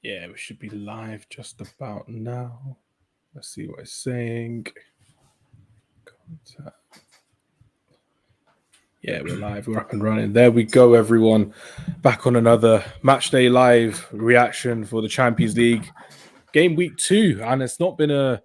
Yeah, we should be live just about now. Let's see what it's saying. Contact. Yeah, we're live. We're up and running. There we go, everyone. Back on another Matchday live reaction for the Champions League game week 2, and it's not been a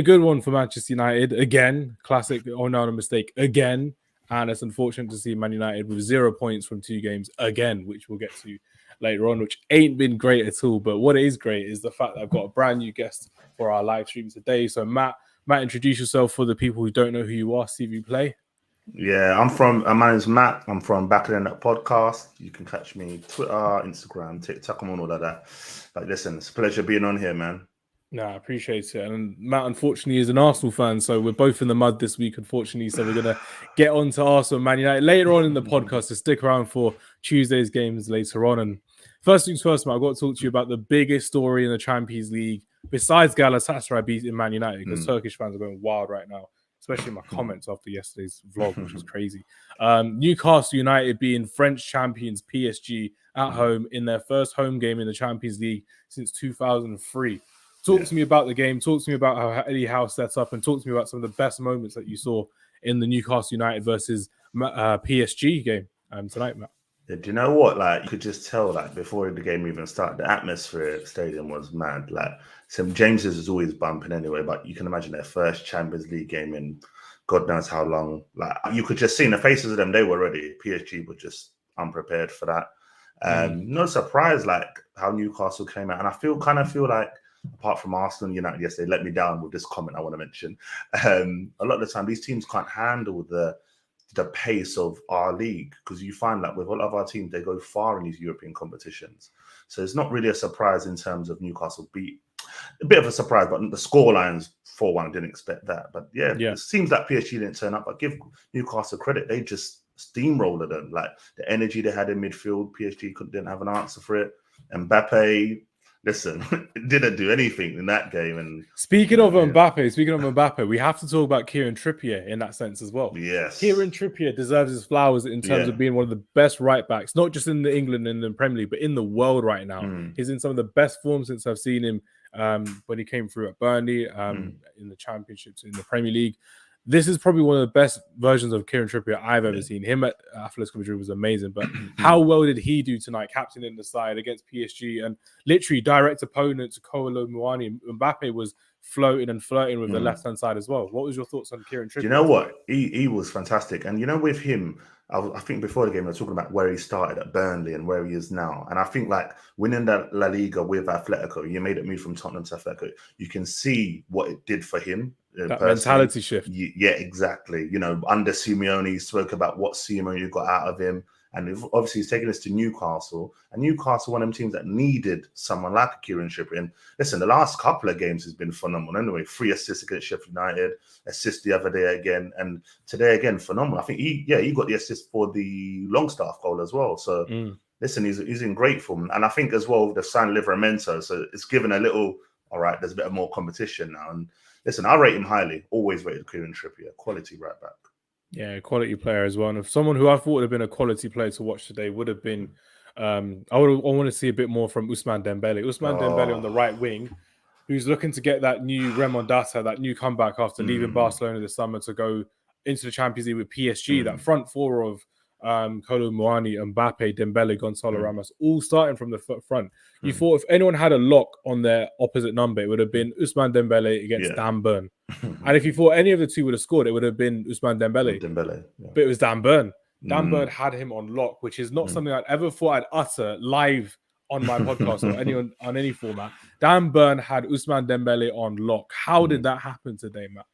good one for Manchester United again. Classic Onana mistake again, and it's unfortunate to see Man United with 0 points from 2 games again, which we'll get to later on, which ain't been great at all. But what is great is the fact that I've got a brand new guest for our live stream today. So Matt, introduce yourself for the people who don't know who you are. See if you play. Yeah, my name's Matt. I'm from Back in That Podcast. You can catch me Twitter, Instagram, TikTok, and all of that. Like, listen, it's a pleasure being on here, man. No, I appreciate it. And Matt, unfortunately, is an Arsenal fan, so we're both in the mud this week, unfortunately. So we're going to get on to Arsenal and Man United later on in the podcast, so stick around for Tuesday's games later on. And first things first, Matt, I've got to talk to you about the biggest story in the Champions League, besides Galatasaray beating Man United, because Turkish fans are going wild right now, especially my comments after yesterday's vlog, which was crazy. Newcastle United being French champions PSG at home in their first home game in the Champions League since 2003. Talk to me about the game. Talk to me about how Eddie Howe set up, and talk to me about some of the best moments that you saw in the Newcastle United versus PSG game tonight, Matt. Yeah, do you know what? Like, you could just tell, like, before the game even started, the atmosphere at the stadium was mad. Like, St. James's is always bumping anyway, but you can imagine their first Champions League game in God knows how long. Like, you could just see in the faces of them, they were ready. PSG were just unprepared for that. No surprise, like, how Newcastle came out. And I kind of feel like, apart from Arsenal and United yesterday, let me down with this comment I want to mention. A lot of the time, these teams can't handle the pace of our league, because you find that with a lot of our teams, they go far in these European competitions. So it's not really a surprise in terms of Newcastle beat. A bit of a surprise, but the scorelines 4-1, didn't expect that. But yeah, it seems that PSG didn't turn up. But give Newcastle credit, they just steamrolled them. Like, the energy they had in midfield, PSG didn't have an answer for it. Mbappe, listen, didn't do anything in that game. And speaking of Mbappe, we have to talk about Kieran Trippier in that sense as well. Yes, Kieran Trippier deserves his flowers in terms of being one of the best right backs, not just in England and the Premier League, but in the world right now. He's in some of the best form since I've seen him when he came through at Burnley, in the Championships, in the Premier League. This is probably one of the best versions of Kieran Trippier I've ever seen. Him at Athletic Madrid was amazing, but how well did he do tonight, captaining the side against PSG and literally direct opponent to Kolo Muani? Mbappe was floating and flirting with the left-hand side as well. What was your thoughts on Kieran Trippier? You know what? He was fantastic. And, you know, with him, I think before the game, we were talking about where he started at Burnley and where he is now. And I think, like, winning that La Liga with Atletico, you made it move from Tottenham to Atletico. You can see what it did for him. That mentality shift. Yeah, exactly. You know, under Simeone, he spoke about what Simeone got out of him. And obviously, he's taking us to Newcastle. And Newcastle, one of them teams that needed someone like Kieran Trippier. And listen, the last couple of games has been phenomenal. Anyway, 3 assists against Sheffield United, assist the other day again. And today, again, phenomenal. I think he got the assist for the Longstaff goal as well. So, listen, he's in great form. And I think as well, they've signed Livramento. So it's given a little, all right, there's a bit more competition now. And listen, I rate him highly. Always rated Kieran Trippier. Quality right back. Yeah, quality player as well. And if someone who I thought would have been a quality player to watch today would have been, I want to see a bit more from Ousmane Dembele. Dembele on the right wing, who's looking to get that new remontada, that new comeback after leaving Barcelona this summer to go into the Champions League with PSG. That front four of Kolo Muani, Mbappe, Dembele, Gonzalo Ramos, all starting from the front. You thought if anyone had a lock on their opposite number, it would have been Ousmane Dembele against Dan Burn. And if you thought any of the two would have scored, it would have been Ousmane Dembele. But it was Dan Burn. Dan Burn had him on lock, which is not something I'd ever thought I'd utter live on my podcast or on any format. Dan Burn had Ousmane Dembele on lock. How did that happen today, Matt?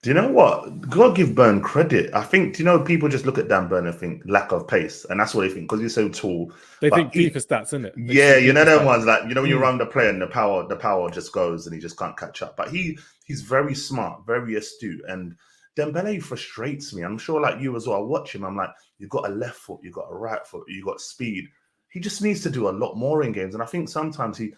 Do you know what? Gotta give Burn credit. I think, do you know, people just look at Dan Burn and think lack of pace, and that's what they think because he's so tall. They think FIFA stats, isn't it? Yeah, you know them ones, like, you know, when you run the player and the power just goes and he just can't catch up. But he's very smart, very astute, and Dembele frustrates me. I'm sure, like you as well. I watch him. I'm like, you've got a left foot, you've got a right foot, you've got speed. He just needs to do a lot more in games, and I think sometimes he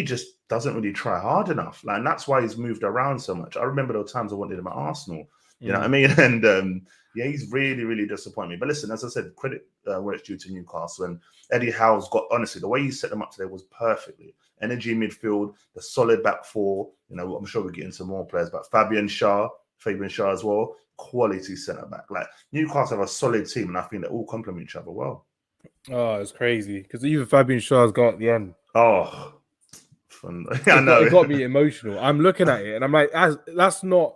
just doesn't really try hard enough. Like, and that's why he's moved around so much. I remember those times I wanted him at Arsenal. You know what I mean? And yeah, he's really, really disappointed me. But listen, as I said, credit where it's due to Newcastle. And Eddie Howe's got, honestly, the way he set them up today was perfectly. Energy midfield, the solid back four. You know, I'm sure we'll get into more players, but Fabian Shaw as well, quality centre back. Like Newcastle have a solid team, and I think they all complement each other well. Oh, it's crazy because even Fabian Shaw's got at the end. Oh, I know. It got me emotional. I'm looking at it and I'm like, that's not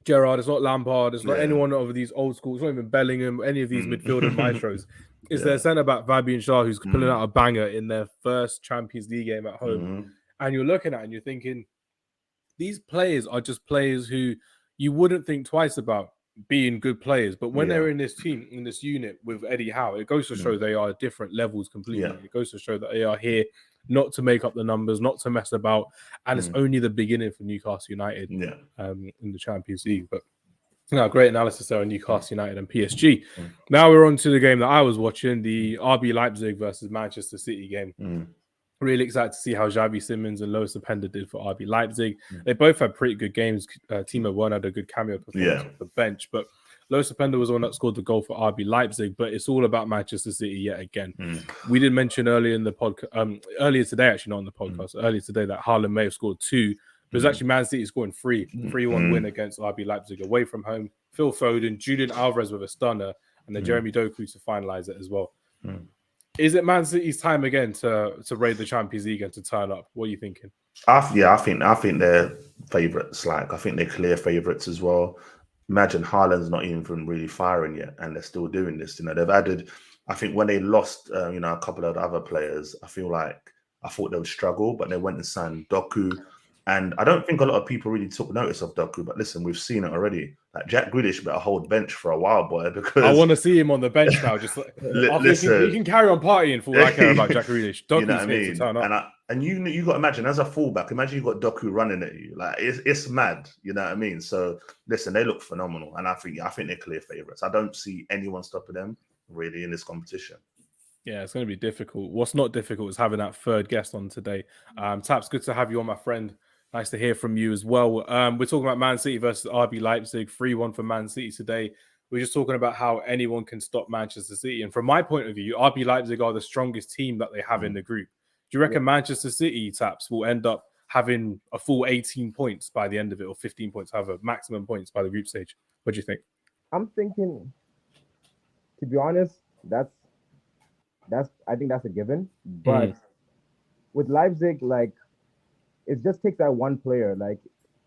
Gerrard, it's not Lampard, it's not any one of these old schools, it's not even Bellingham, any of these midfielder maestros. It's their centre back Fabian Shaw who's pulling out a banger in their first Champions League game at home. And you're looking at it and you're thinking, these players are just players who you wouldn't think twice about being good players, but when they're in this team, in this unit with Eddie Howe, it goes to show they are different levels completely. It goes to show that they are here not to make up the numbers, not to mess about, and it's only the beginning for Newcastle United in the Champions League. But great analysis there on Newcastle United and PSG. Now we're on to the game that I was watching, the RB Leipzig versus Manchester City game. Really excited to see how Xavi Simons and Lois Openda did for RB Leipzig. They both had pretty good games. Timo Werner had a good cameo performance off the bench, but Lois Openda was the one that scored the goal for RB Leipzig. But it's all about Manchester City yet again. We did mention earlier in the podcast, earlier today, actually not on the podcast, earlier today that Haaland may have scored 2. But it's actually Man City scoring 3. 3-1 win against RB Leipzig away from home. Phil Foden, Julian Alvarez with a stunner, and then Jeremy Doku to finalise it as well. Is it Man City's time again to raid the Champions League and to turn up? What are you thinking? I think they're favourites. Like I think they're clear favourites as well. Imagine Haaland's not even really firing yet, and they're still doing this. You know, they've added. I think when they lost, a couple of the other players, I thought they would struggle, but they went and signed Doku. And I don't think a lot of people really took notice of Doku, but listen, we've seen it already. Like Jack Grealish better hold bench for a while, boy, because I want to see him on the bench now. Just like, listen, he can carry on partying for all I care about Jack Grealish. Doku's you know what I mean? To turn up. And you got to imagine as a fullback, imagine you got Doku running at you. Like it's mad. You know what I mean? So listen, they look phenomenal, and I think they're clear favourites. I don't see anyone stopping them really in this competition. Yeah, it's going to be difficult. What's not difficult is having that third guest on today. Taps, good to have you on, my friend. Nice to hear from you as well. We're talking about Man City versus RB Leipzig, 3-1 for Man City today. We're just talking about how anyone can stop Manchester City. And from my point of view, RB Leipzig are the strongest team that they have in the group. Do you reckon Manchester City, Taps, will end up having a full 18 points by the end of it, or 15 points, have a maximum points by the group stage? What do you think? I'm thinking, to be honest, I think that's a given. But with Leipzig, like, it just takes that one player. Like,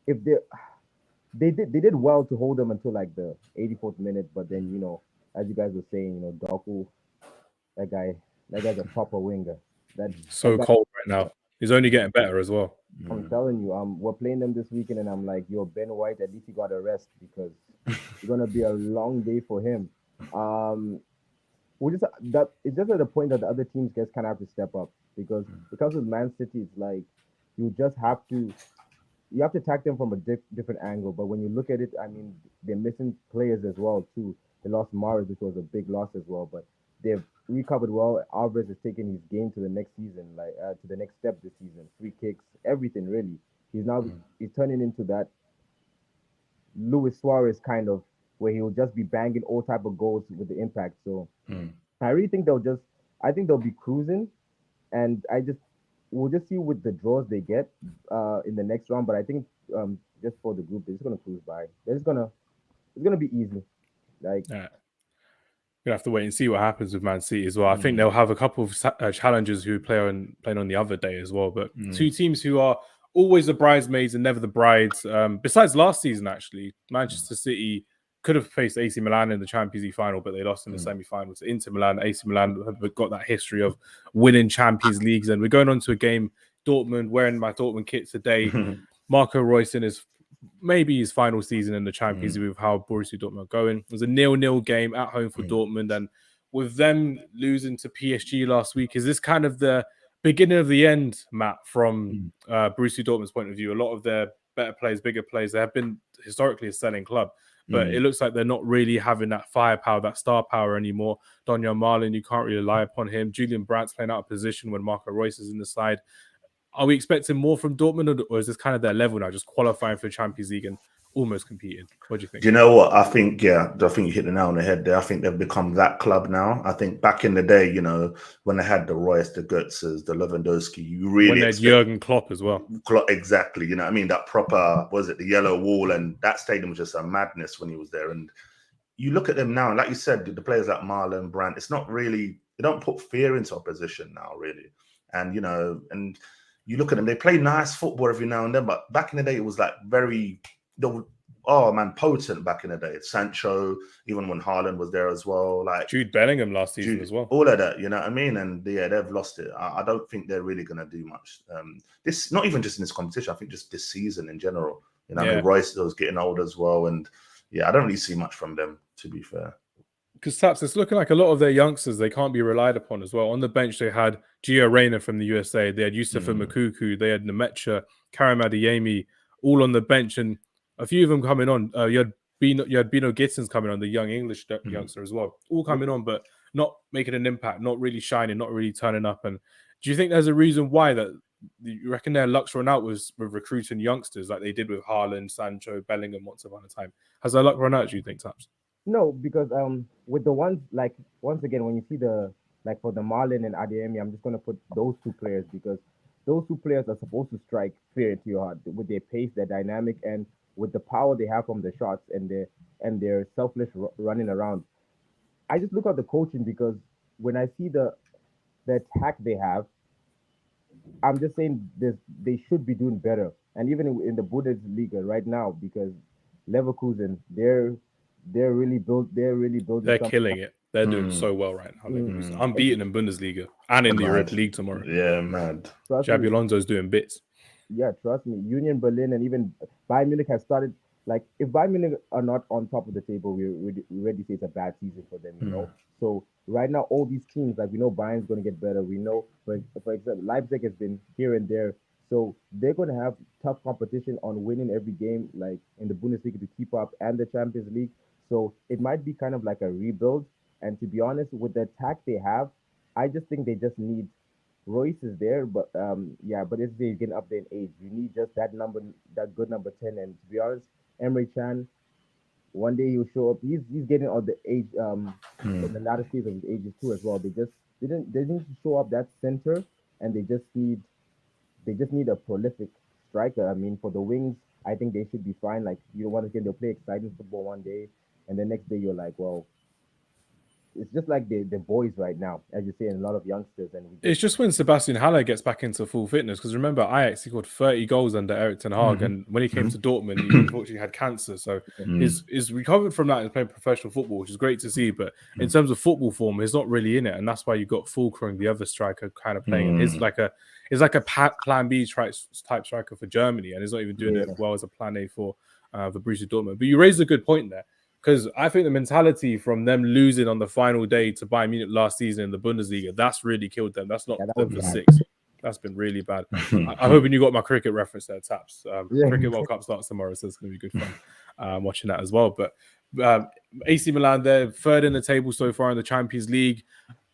if they did well to hold them until like the 84th minute, but then as you guys were saying, Doku, that guy's a proper winger. So cold right now. He's only getting better as well. I'm telling you, we're playing them this weekend, and I'm like, Ben White, at least he got a rest, because it's gonna be a long day for him. It's just at the point that the other teams just kind of have to step up, because with Man City, it's like you have to attack them from a different angle. But when you look at it, I mean, they're missing players as well too. They lost Mahrez, which was a big loss as well, but they've recovered well. Alvarez has taken his game to the next season, to the next step this season. Free kicks, everything really. He's turning into that Luis Suarez kind of, where he will just be banging all type of goals with the impact. So I really think they'll be cruising, and we'll just see with the draws they get in the next round. But I think just for the group, they're just gonna cruise by. It's gonna be easy. Like, you have to wait and see what happens with Man City as well. I think they'll have a couple of challengers who playing on the other day as well. But two teams who are always the bridesmaids and never the brides. Besides last season, actually, Manchester City could have faced AC Milan in the Champions League final, but they lost in the semi-final to Inter Milan. AC Milan have got that history of winning Champions Leagues. And we're going on to a game, Dortmund, wearing my Dortmund kit today. Marco Reus in his final season in the Champions League with how Borussia Dortmund are going. It was a 0-0 game at home for Dortmund. And with them losing to PSG last week, is this kind of the beginning of the end, Matt, from Borussia Dortmund's point of view? A lot of their better players, bigger players, they have been historically a selling club. But it looks like they're not really having that firepower, that star power anymore. Donyell Malen, you can't really rely upon him. Julian Brandt's playing out of position when Marco Reus is in the side. Are we expecting more from Dortmund, or is this kind of their level now, just qualifying for the Champions League and almost competing. What do you think? Do you know what? I think you hit the nail on the head there. I think they've become that club now. I think back in the day, you know, when they had the Royce, the Götzes, the Lewandowski, you really when they had Jurgen Klopp as well. Exactly. You know what I mean? That proper, the yellow wall, and that stadium was just a madness when he was there. And you look at them now, and like you said, the players like Marlon, Brandt, it's not really, they don't put fear into opposition now, really. And, you know, and you look at them, they play nice football every now and then, but back in the day, it was like very, potent back in the day. Sancho, even when Haaland was there as well. Like Jude Bellingham last season as well. All of that, you know what I mean? And yeah, they've lost it. I don't think they're really going to do much. This, not even just in this competition, I think just this season in general. You know, I mean, Royce was getting old as well. And yeah, I don't really see much from them, to be fair. Because Taps, it's looking like a lot of their youngsters, they can't be relied upon as well. On the bench, they had Gio Reyna from the USA, they had Yusufa Makuku, they had Nemecha, Karim Adeyemi, all on the bench, and a few of them coming on. You had Bino Gittins coming on, the young English youngster as well, all coming on, but not making an impact, not really shining, not really turning up. And do you think there's a reason why that you reckon their luck's run out was with recruiting youngsters like they did with Haaland, Sancho, Bellingham once upon a time? Has their luck run out, do you think, Taps? No, because with the ones, like, once again, when you see for the Marlon and Adeyemi, I'm just going to put those two players because those two players are supposed to strike fear into your heart with their pace, their dynamic, and with the power they have from the shots and their selfless running around. I just look at the coaching because when I see the attack they have, I'm just saying they should be doing better. And even in the Bundesliga right now, because Leverkusen, they're really building. They're killing it. They're doing so well right now. Unbeaten in Bundesliga and in the Europa League tomorrow. Yeah, mad. Xabi Alonso's doing bits. Yeah, trust me. Union Berlin and even Bayern Munich has started. Like, if Bayern Munich are not on top of the table, we already say it's a bad season for them, you know. So right now, all these teams, like, we know Bayern's going to get better. We know, for example, Leipzig has been here and there. So they're going to have tough competition on winning every game, like in the Bundesliga to keep up and the Champions League. So it might be kind of like a rebuild. And to be honest, with the attack they have, I just think they just need Royce is there, but but it's they're getting up there in age. You need just that good number 10. And to be honest, Emre Can, one day he'll show up. He's getting on the age in the latter stage of his ages too as well. They need to show up that center, and they just need a prolific striker. I mean, for the wings, I think they should be fine. Like, you don't want to get they'll play exciting football one day, and the next day you're like, well, it's just like the boys right now, as you say, and a lot of youngsters. And it's just when Sebastian Haller gets back into full fitness, because remember, Ajax, he scored 30 goals under Erik ten Hag, and when he came to Dortmund, he unfortunately had cancer. So he's recovered from that and playing professional football, which is great to see. But in terms of football form, he's not really in it, and that's why you got Fulkrug, the other striker, kind of playing. He's like a plan B type striker for Germany, and he's not even doing it well as a plan A for Borussia Dortmund. But you raised a good point there. Because I think the mentality from them losing on the final day to Bayern Munich last season in the Bundesliga, that's really killed them. That's not them for 6. That's been really bad. I'm hoping you got my cricket reference there, Taps. Cricket World Cup starts tomorrow, so it's going to be good fun watching that as well. But AC Milan, they're third in the table so far in the Champions League.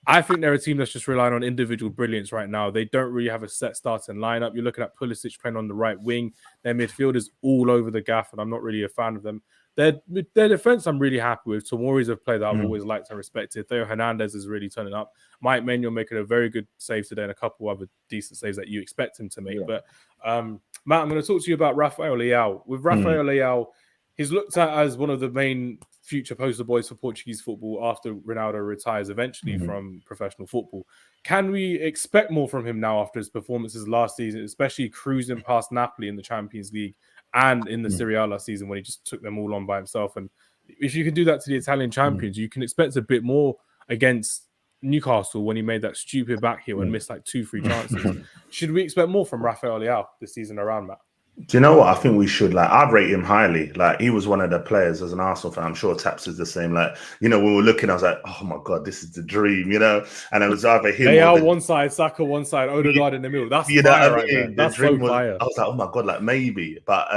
I think they're a team that's just relying on individual brilliance right now. They don't really have a set starting lineup. You're looking at Pulisic playing on the right wing. Their midfield is all over the gaff, and I'm not really a fan of them. Their defense, I'm really happy with. Tomori's a player that I've always liked and respected. Theo Hernandez is really turning up. Mike Manuel making a very good save today and a couple other decent saves that you expect him to make. But Matt, I'm going to talk to you about Rafael Leao. With Rafael Leao, he's looked at as one of the main future poster boys for Portuguese football after Ronaldo retires eventually from professional football. Can we expect more from him now after his performances last season, especially cruising past Napoli in the Champions League and in the Serie A last season when he just took them all on by himself? And if you can do that to the Italian champions, you can expect a bit more against Newcastle when he made that stupid back heel and missed like 2-3 chances. Should we expect more from Rafael Leao this season around, Matt? Do you know what? I think we should. Like, I'd rate him highly. Like, he was one of the players as an Arsenal fan. I'm sure Taps is the same. Like, you know, when we were looking, I was like, oh my God, this is the dream, you know? And it was either him or one side, Saka one side, Odegaard in the middle. That's fire right there. That's so fire. I was like, oh my God, like maybe. But,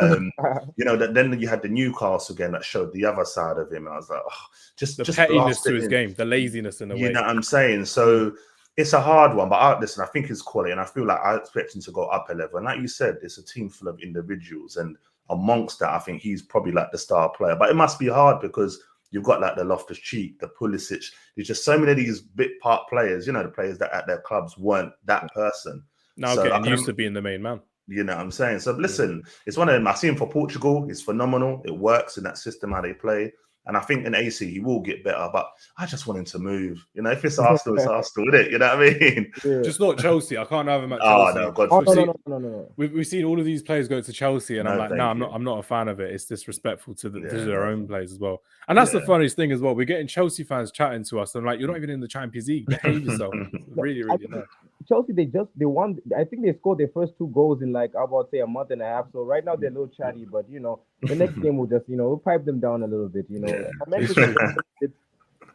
you know, then you had the Newcastle game that showed the other side of him. And I was like, oh, just pettiness to his game, the laziness in a way. You know what I'm saying? So it's a hard one, but I think it's quality, and I feel like I expect him to go up a level. And like you said, it's a team full of individuals, and amongst that, I think he's probably like the star player. But it must be hard because you've got like the Loftus-Cheek, the Pulisic. There's just so many of these bit part players, the players that at their clubs weren't that person. Now So getting used to being the main man. You know what I'm saying? So listen, it's one of them. I see him for Portugal. It's phenomenal. It works in that system how they play. And I think in AC he will get better. But I just want him to move. If it's Arsenal, it's Arsenal, isn't it? You know what I mean? Yeah. Just not Chelsea. I can't have him at Chelsea. No, God. No. We've seen all of these players go to Chelsea, and I'm like, I'm not a fan of it. It's disrespectful to their own players as well. And that's the funniest thing as well. We're getting Chelsea fans chatting to us. I'm like, you're not even in the Champions League. Behave yourself. Really nice. Chelsea, they won. I think they scored their first 2 goals in like about say a month and a half. So right now they're a little chatty, but the next game will just we'll pipe them down a little bit. It's a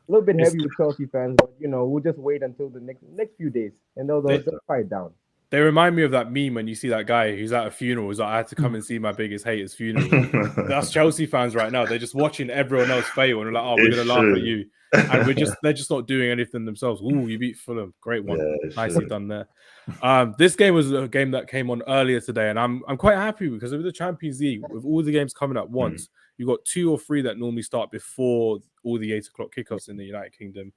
little bit heavy with Chelsea fans, but we'll just wait until the next few days and they'll fight down. They remind me of that meme when you see that guy who's at a funeral. He's like, I had to come and see my biggest hater's funeral. That's Chelsea fans right now. They're just watching everyone else fail and they're like, oh, we're going to laugh at you. And they're just not doing anything themselves. Ooh, you beat Fulham. Great one. Nicely done there. This game was a game that came on earlier today, and I'm quite happy because of the Champions League, with all the games coming at once, you've got 2 or 3 that normally start before all the 8 o'clock kickoffs in the United Kingdom.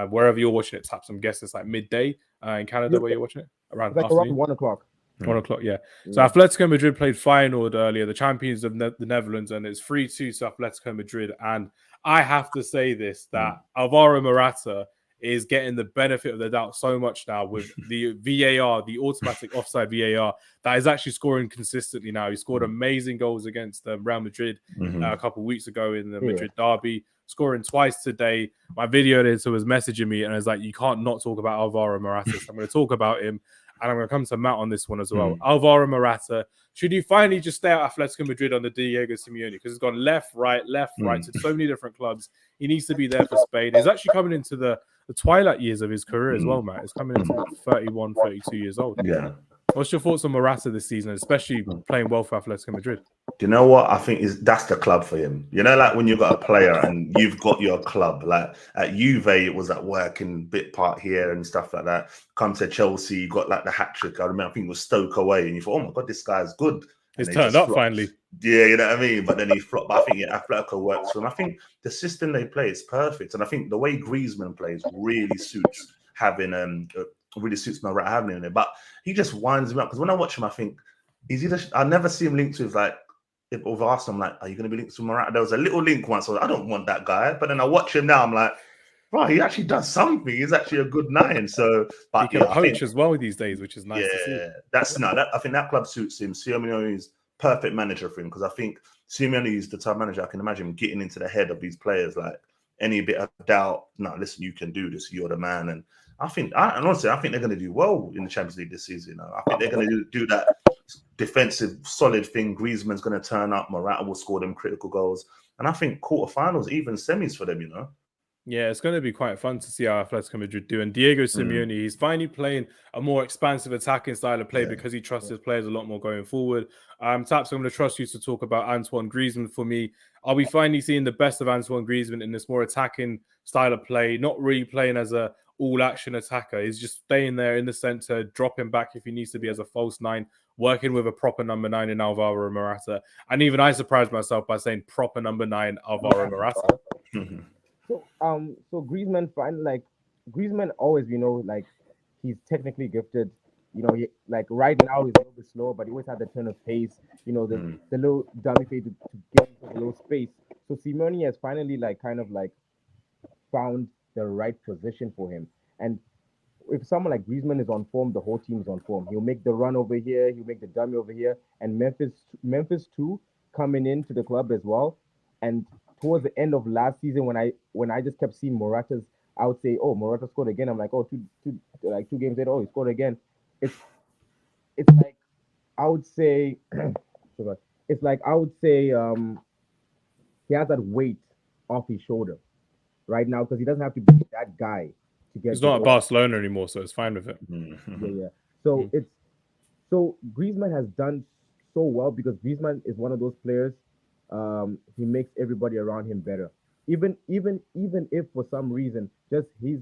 Wherever you're watching it, Taps, I'm guessing it's like midday in Canada where you're watching it. Around 1 o'clock. 1 o'clock, yeah. So Atletico Madrid played Feyenoord earlier, the champions of the Netherlands, and it's 3-2 to Atletico Madrid. And I have to say this, that Alvaro Morata is getting the benefit of the doubt so much now with the VAR, the automatic offside VAR, that is actually scoring consistently now. He scored amazing goals against Real Madrid a couple of weeks ago in the Madrid derby, scoring twice today. My video editor was messaging me and I was like, you can't not talk about Alvaro Morata. So I'm going to talk about him. And I'm going to come to Matt on this one as well. Alvaro Morata, should he finally just stay at Atletico Madrid under Diego Simeone? Because he's gone left, right to so many different clubs. He needs to be there for Spain. He's actually coming into the twilight years of his career as well, Matt. He's coming into 31, 32 years old. Yeah. What's your thoughts on Morata this season, especially playing well for Atletico Madrid? Do you know what I think that's the club for him? Like when you've got a player and you've got your club. Like at Juve, it was at work and bit part here and stuff like that. Come to Chelsea, you got like the hat trick. I remember, I think it was Stoke away, and you thought, oh my god, this guy's good. He's turned up finally. Yeah, you know what I mean. But then he flopped. But I think Atletico works for him. I think the system they play is perfect, and I think the way Griezmann plays really suits having really suits Morata having him there. But he just winds me up because when I watch him, I think I never see him linked with like. If I've asked him, like, are you going to be linked to Morata? There was a little link once. I don't want that guy. But then I watch him now. I'm like, right, he actually does something. He's actually a good 9. So, but he can coach as well these days, which is nice to see. I think that club suits him. Simeone is perfect manager for him because I think Simeone is the type of manager I can imagine getting into the head of these players. Like any bit of doubt, no, listen, you can do this. You're the man. And honestly, I think they're going to do well in the Champions League this season. I think they're going to do that defensive, solid thing. Griezmann's going to turn up. Morata will score them critical goals. And I think quarterfinals, even semis for them, Yeah, it's going to be quite fun to see how Atletico Madrid do. And Diego Simeone, he's finally playing a more expansive attacking style of play because he trusts his players a lot more going forward. Taps, I'm going to trust you to talk about Antoine Griezmann for me. Are we finally seeing the best of Antoine Griezmann in this more attacking style of play, not really playing as a all-action attacker? He's just staying there in the centre, dropping back if he needs to be as a false 9, working with a proper number 9 in Alvaro Morata. And even I surprised myself by saying proper number 9 Alvaro Morata. So Griezmann, Griezmann always, like he's technically gifted. He, like right now he's a little bit slower, but he always had the turn of pace. The little dummy fade to get into a little space. So Simeone has finally found the right position for him. And if someone like Griezmann is on form, the whole team is on form. He'll make the run over here. He'll make the dummy over here. And Memphis too, coming into the club as well. And towards the end of last season, when I just kept seeing Morata's, I would say, oh, Morata scored again. I'm like, oh, two games later, oh, he scored again. It's like I would say, he has that weight off his shoulder right now because he doesn't have to be that guy to get. He's not at Barcelona anymore, so it's fine with it. Yeah. So Griezmann has done so well because Griezmann is one of those players. He makes everybody around him better. Even if for some reason just his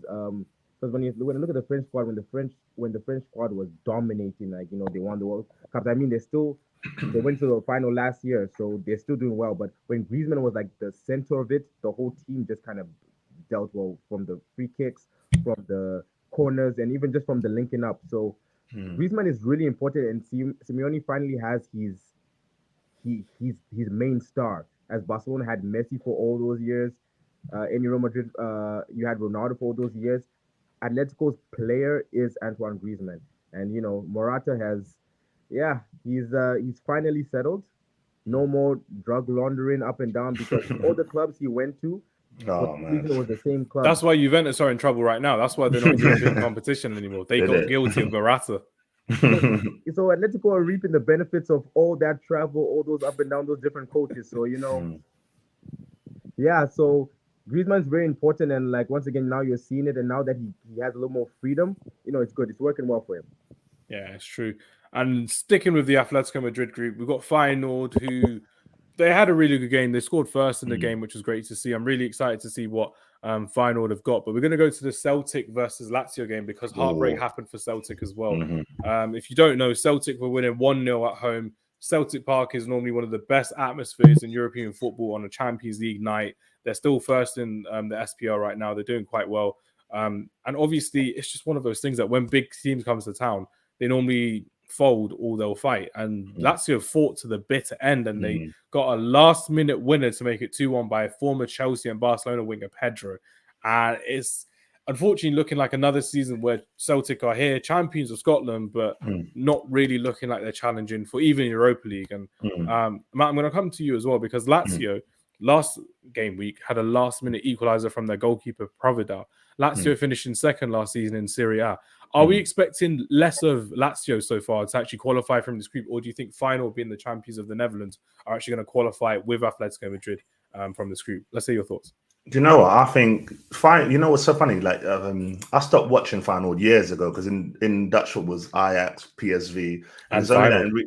because when you look at the French squad, when the French squad was dominating, like they won the World Cup. I mean, they went to the final last year, so they're still doing well. But when Griezmann was like the center of it, the whole team just kind of dealt well from the free kicks, from the corners, and even just from the linking up. So Griezmann is really important, and Simeone finally has his main star. As Barcelona had Messi for all those years, in Real Madrid, you had Ronaldo for all those years. Atletico's player is Antoine Griezmann, and Morata he's finally settled. No more drug laundering up and down because all the clubs he went to, it was the same club. That's why Juventus are in trouble right now. That's why they're not in European competition anymore. They got guilty of Morata. So Atletico are reaping the benefits of all that travel, all those up and down, those different coaches. So so Griezmann's very important, and like once again now you're seeing it, and now that he has a little more freedom, it's good. It's working well for him. Yeah, it's true. And sticking with the Atletico Madrid group, we've got Feyenoord, who they had a really good game. They scored first in the game, which was great to see. I'm really excited to see what Feyenoord have got. But we're going to go to the Celtic versus Lazio game because heartbreak happened for Celtic as well. If you don't know, Celtic were winning 1-0 at home. Celtic Park is normally one of the best atmospheres in European football on a Champions League night. They're still first in the SPL right now. They're doing quite well. And obviously, it's just one of those things that when big teams come to town, they normally fold or they'll fight. And Lazio fought to the bitter end, and they got a last-minute winner to make it 2-1 by former Chelsea and Barcelona winger Pedro. And it's unfortunately looking like another season where Celtic are here, champions of Scotland, but not really looking like they're challenging for even Europa League. And Matt, I'm going to come to you as well because Lazio last game week had a last-minute equalizer from their goalkeeper Providal. Lazio finished in second last season in Serie A. Are we expecting less of Lazio so far to actually qualify from this group, or do you think Feyenoord, being the champions of the Netherlands, are actually going to qualify with Atletico Madrid from this group? Let's hear your thoughts. Do you know what? I think what's so funny? Like I stopped watching Feyenoord years ago because in Dutch football was Ajax, PSV, and it's only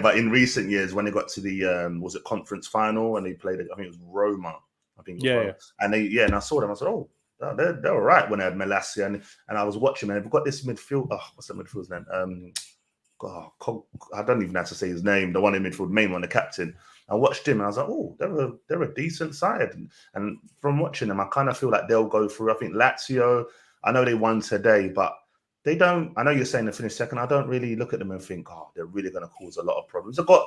but in recent years when they got to the was it conference final and they played, I think it was Roma. I think Roma. And and I saw them. I said, oh, they're all right when they had Malacia and I was watching them. They've got this midfield. Oh, what's that midfield's name? I don't even have to say his name. The one in midfield, main one, the captain. I watched him and I was like, oh, they're a decent side. And from watching them, I kind of feel like they'll go through. I think Lazio, I know they won today, but they don't. I know you're saying they finished second. I don't really look at them and think, oh, they're really going to cause a lot of problems. They've got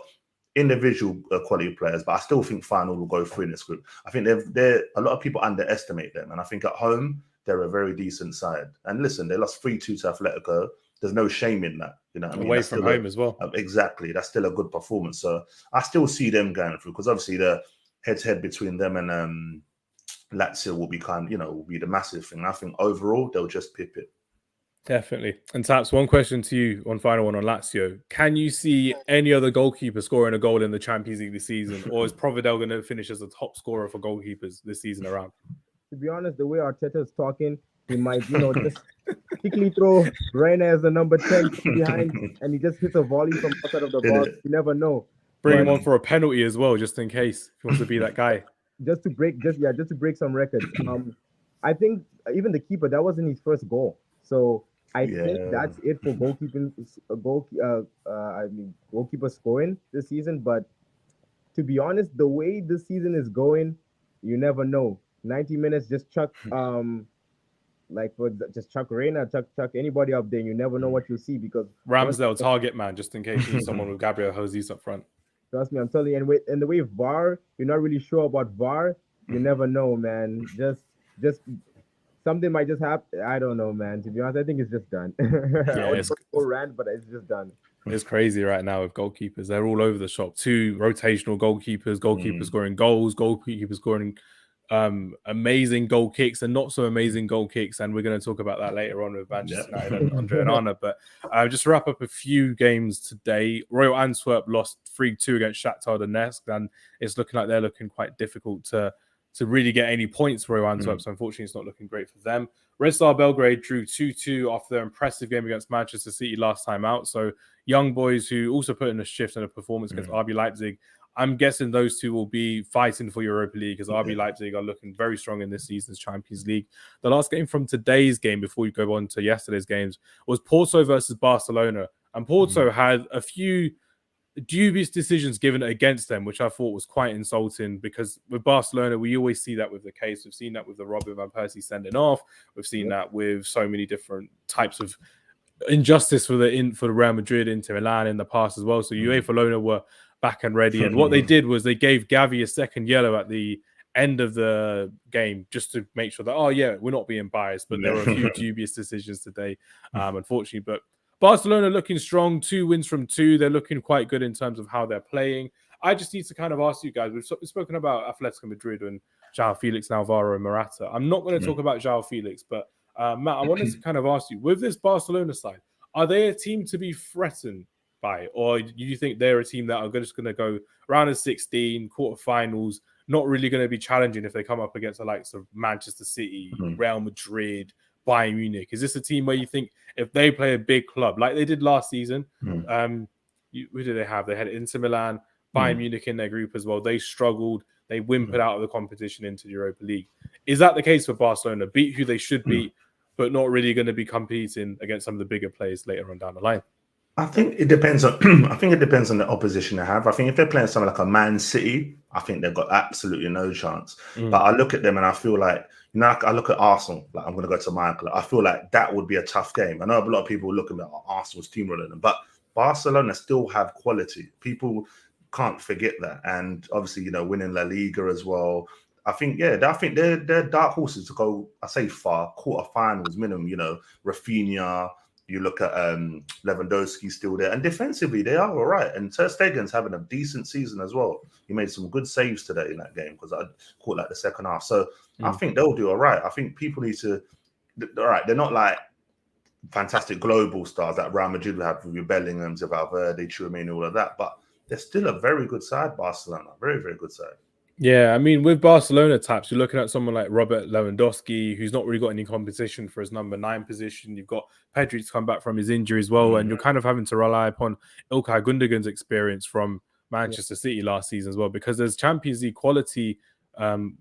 individual quality players, but I still think Feyenoord will go through in this group. I think they're a lot of people underestimate them. And I think at home, they're a very decent side. And listen, they lost 3-2 to Atletico. There's no shame in that. You know what I mean? Away from home as well. Exactly. That's still a good performance. So I still see them going through because obviously the head-to-head between them and Lazio will be will be the massive thing. And I think overall, they'll just pip it. Definitely. And Taps, one question to you on final one on Lazio. Can you see any other goalkeeper scoring a goal in the Champions League this season? Or is Providel going to finish as a top scorer for goalkeepers this season around? To be honest, the way Arteta's talking, he might, just quickly throw Reina as the number 10 behind and he just hits a volley from outside of the box. You never know. Bring him on for a penalty as well, just in case if he wants to be that guy. Just to break some records. I think even the keeper, that wasn't his first goal. So I think that's it for goalkeeper scoring this season. But to be honest, the way this season is going, you never know. 90 minutes, just chuck just chuck Reina, chuck anybody up there. You never know what you'll see because Ramsdale target man, just in case there's someone with Gabriel Jesus up front. Trust me, I'm telling you. And the way VAR, you're not really sure about VAR. You never know, man. Just something might just happen. I don't know, man. To be honest, I think it's just done. It's rant, but it's just done. It's crazy right now with goalkeepers. They're all over the shop. 2 rotational goalkeepers scoring goals, goalkeepers scoring amazing goal kicks and not so amazing goal kicks, and we're going to talk about that later on with Manchester United and Andre Onana. But just to wrap up a few games today, Royal Antwerp lost 3-2 against Shakhtar Donetsk, and it's looking like they're looking quite difficult to really get any points for Royal Antwerp, so unfortunately it's not looking great for them. Red Star Belgrade drew 2-2 after their impressive game against Manchester City last time out, so young boys who also put in a shift and a performance against RB Leipzig I'm guessing those two will be fighting for Europa League because RB Leipzig are looking very strong in this season's Champions League. The last game from today's game, before we go on to yesterday's games, was Porto versus Barcelona. And Porto had a few dubious decisions given against them, which I thought was quite insulting because with Barcelona, we always see that with the case. We've seen that with the Robin van Persie sending off. We've seen that with so many different types of injustice for the Real Madrid, Inter Milan in the past as well. So UEFA Lona were back and ready. And what they did was they gave Gavi a second yellow at the end of the game just to make sure that, we're not being biased. But there were a few dubious decisions today, unfortunately. But Barcelona looking strong, 2 wins from 2. They're looking quite good in terms of how they're playing. I just need to kind of ask you guys, we've spoken about Atletico Madrid and João Felix, Alvaro and Morata. I'm not going to talk about João Felix, but Matt, I wanted to kind of ask you, with this Barcelona side, are they a team to be threatened by? Or do you think they're a team that are just going to go round of 16, quarterfinals, not really going to be challenging if they come up against the likes of Manchester City, Real Madrid, Bayern Munich? Is this a team where you think if they play a big club like they did last season, who did they have? They had Inter Milan, Bayern Munich in their group as well. They struggled. They whimpered out of the competition into the Europa League. Is that the case for Barcelona? Beat who they should beat, but not really going to be competing against some of the bigger players later on down the line? I think it depends on. I think it depends on the opposition they have. I think if they're playing something like a Man City, I think they've got absolutely no chance. But I look at them and I feel like, I look at Arsenal. Like I'm going to go to Michael. I feel like that would be a tough game. I know a lot of people look at Arsenal's team running them, but Barcelona still have quality. People can't forget that, and obviously, winning La Liga as well. I think they're dark horses to go. I say far, quarterfinals minimum. Rafinha. You look at Lewandowski still there, and defensively they are all right. And Ter Stegen's having a decent season as well. He made some good saves today in that game because I caught the second half. So I think they'll do all right. I think people need to. All right, they're not like fantastic global stars that Real Madrid will have with your Bellinghams, Valverde, Tchouaméni, all of that, but they're still a very good side, Barcelona. Very, very good side. Yeah, I mean, with Barcelona types, you're looking at someone like Robert Lewandowski, who's not really got any competition for his number 9 position. You've got Pedri to come back from his injury as well, and you're kind of having to rely upon Ilkay Gundogan's experience from Manchester City last season as well, because there's Champions League quality,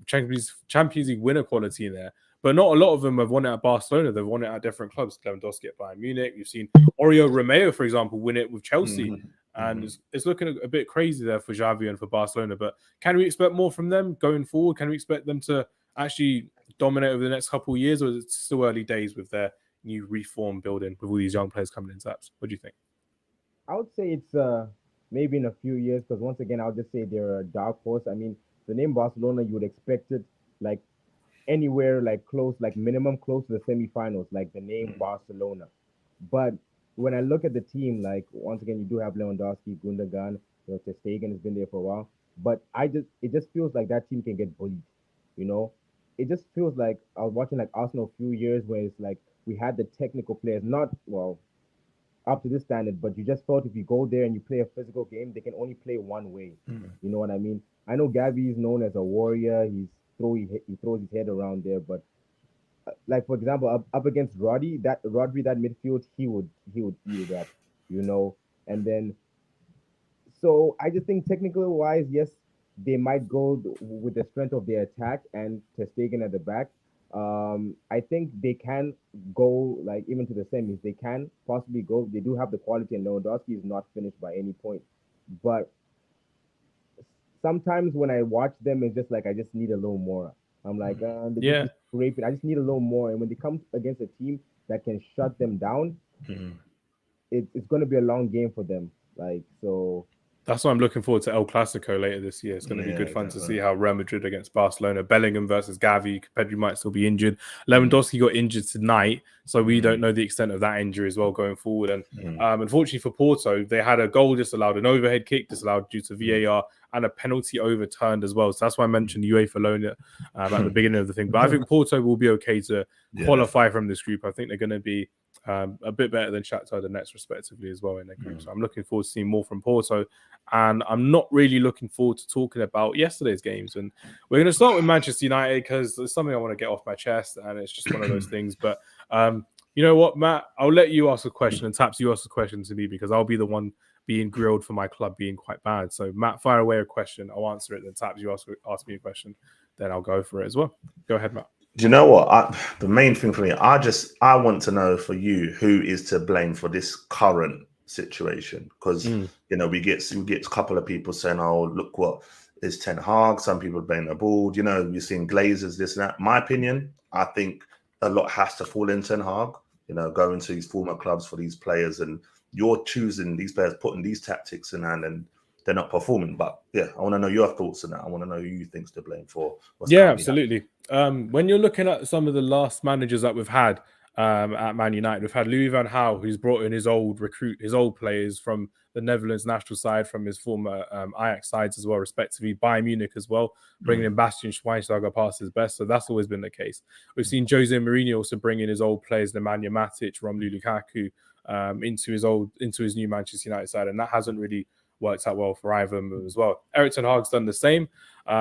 Champions League winner quality in there. But not a lot of them have won it at Barcelona. They've won it at different clubs. Lewandowski at Bayern Munich. You've seen Oriol Romeo, for example, win it with Chelsea. And it's looking a bit crazy there for Xavi and for Barcelona. But can we expect more from them going forward? Can we expect them to actually dominate over the next couple of years? Or is it still early days with their new reform building with all these young players coming in taps? What do you think? I would say it's maybe in a few years, because once again, I'll just say they're a dark horse. I mean, the name Barcelona, you would expect it like anywhere like close, like minimum close to the semifinals, like the name Barcelona. But when I look at the team, like once again, you do have Lewandowski, Gundogan, Ter Stegen has been there for a while, but it just feels like that team can get bullied. It just feels like I was watching like Arsenal a few years where it's like we had the technical players, not up to this standard, but you just felt if you go there and you play a physical game, they can only play one way. You know what I mean? I know Gavi is known as a warrior. He throws his head around there, but like for example, up against Rodri, that midfield, he would feel that, and then so I just think technical wise, yes, they might go with the strength of their attack and Ter Stegen at the back. I think they can go like even to the semis. They can possibly go. They do have the quality, and Lewandowski is not finished by any point. But sometimes when I watch them, it's just like I just need a little more. I'm like, just scraping. I just need a little more. And when they come against a team that can shut them down, it's going to be a long game for them. Like, so that's why I'm looking forward to El Clasico later this year. It's going to be good fun to see how Real Madrid against Barcelona, Bellingham versus Gavi. Pedri might still be injured. Lewandowski got injured tonight, so we don't know the extent of that injury as well going forward. And unfortunately for Porto, they had a goal disallowed, an overhead kick disallowed due to VAR, and a penalty overturned as well. So that's why I mentioned UEFA Lona at the beginning of the thing. But I think Porto will be okay to qualify from this group. I think they're going to be a bit better than Shakhtar Donetsk, respectively, as well in their group. So I'm looking forward to seeing more from Porto. And I'm not really looking forward to talking about yesterday's games. And we're going to start with Manchester United because there's something I want to get off my chest, and it's just one of those things. But you know what, Matt? I'll let you ask a question, and Taps, you ask a question to me because I'll be the one being grilled for my club being quite bad. So Matt, fire away a question. I'll answer it. Then Taps, you ask me a question, then I'll go for it as well. Go ahead, Matt. Do you know what? The main thing for me, I want to know for you who is to blame for this current situation, because we get a couple of people saying, "Oh, look what is Ten Hag." Some people blame the board. You're seeing Glazers, this and that. My opinion, I think a lot has to fall in Ten Hag. Going to these former clubs for these players, and you're choosing these players, putting these tactics in hand, and they're not performing. But yeah, I want to know your thoughts on that. I want to know who you think's to blame for what's absolutely. When you're looking at some of the last managers that we've had at Man United, we've had Louis van Gaal, who's brought in his old players from the Netherlands national side, from his former Ajax sides as well, respectively, Bayern Munich as well, bringing in Bastian Schweinsteiger past his best. So that's always been the case. We've seen Jose Mourinho also bring in his old players, Nemanja Matic, Romelu Lukaku, into his new Manchester United side, and that hasn't really worked out well for either of them as well. Erik ten Hag's done the same,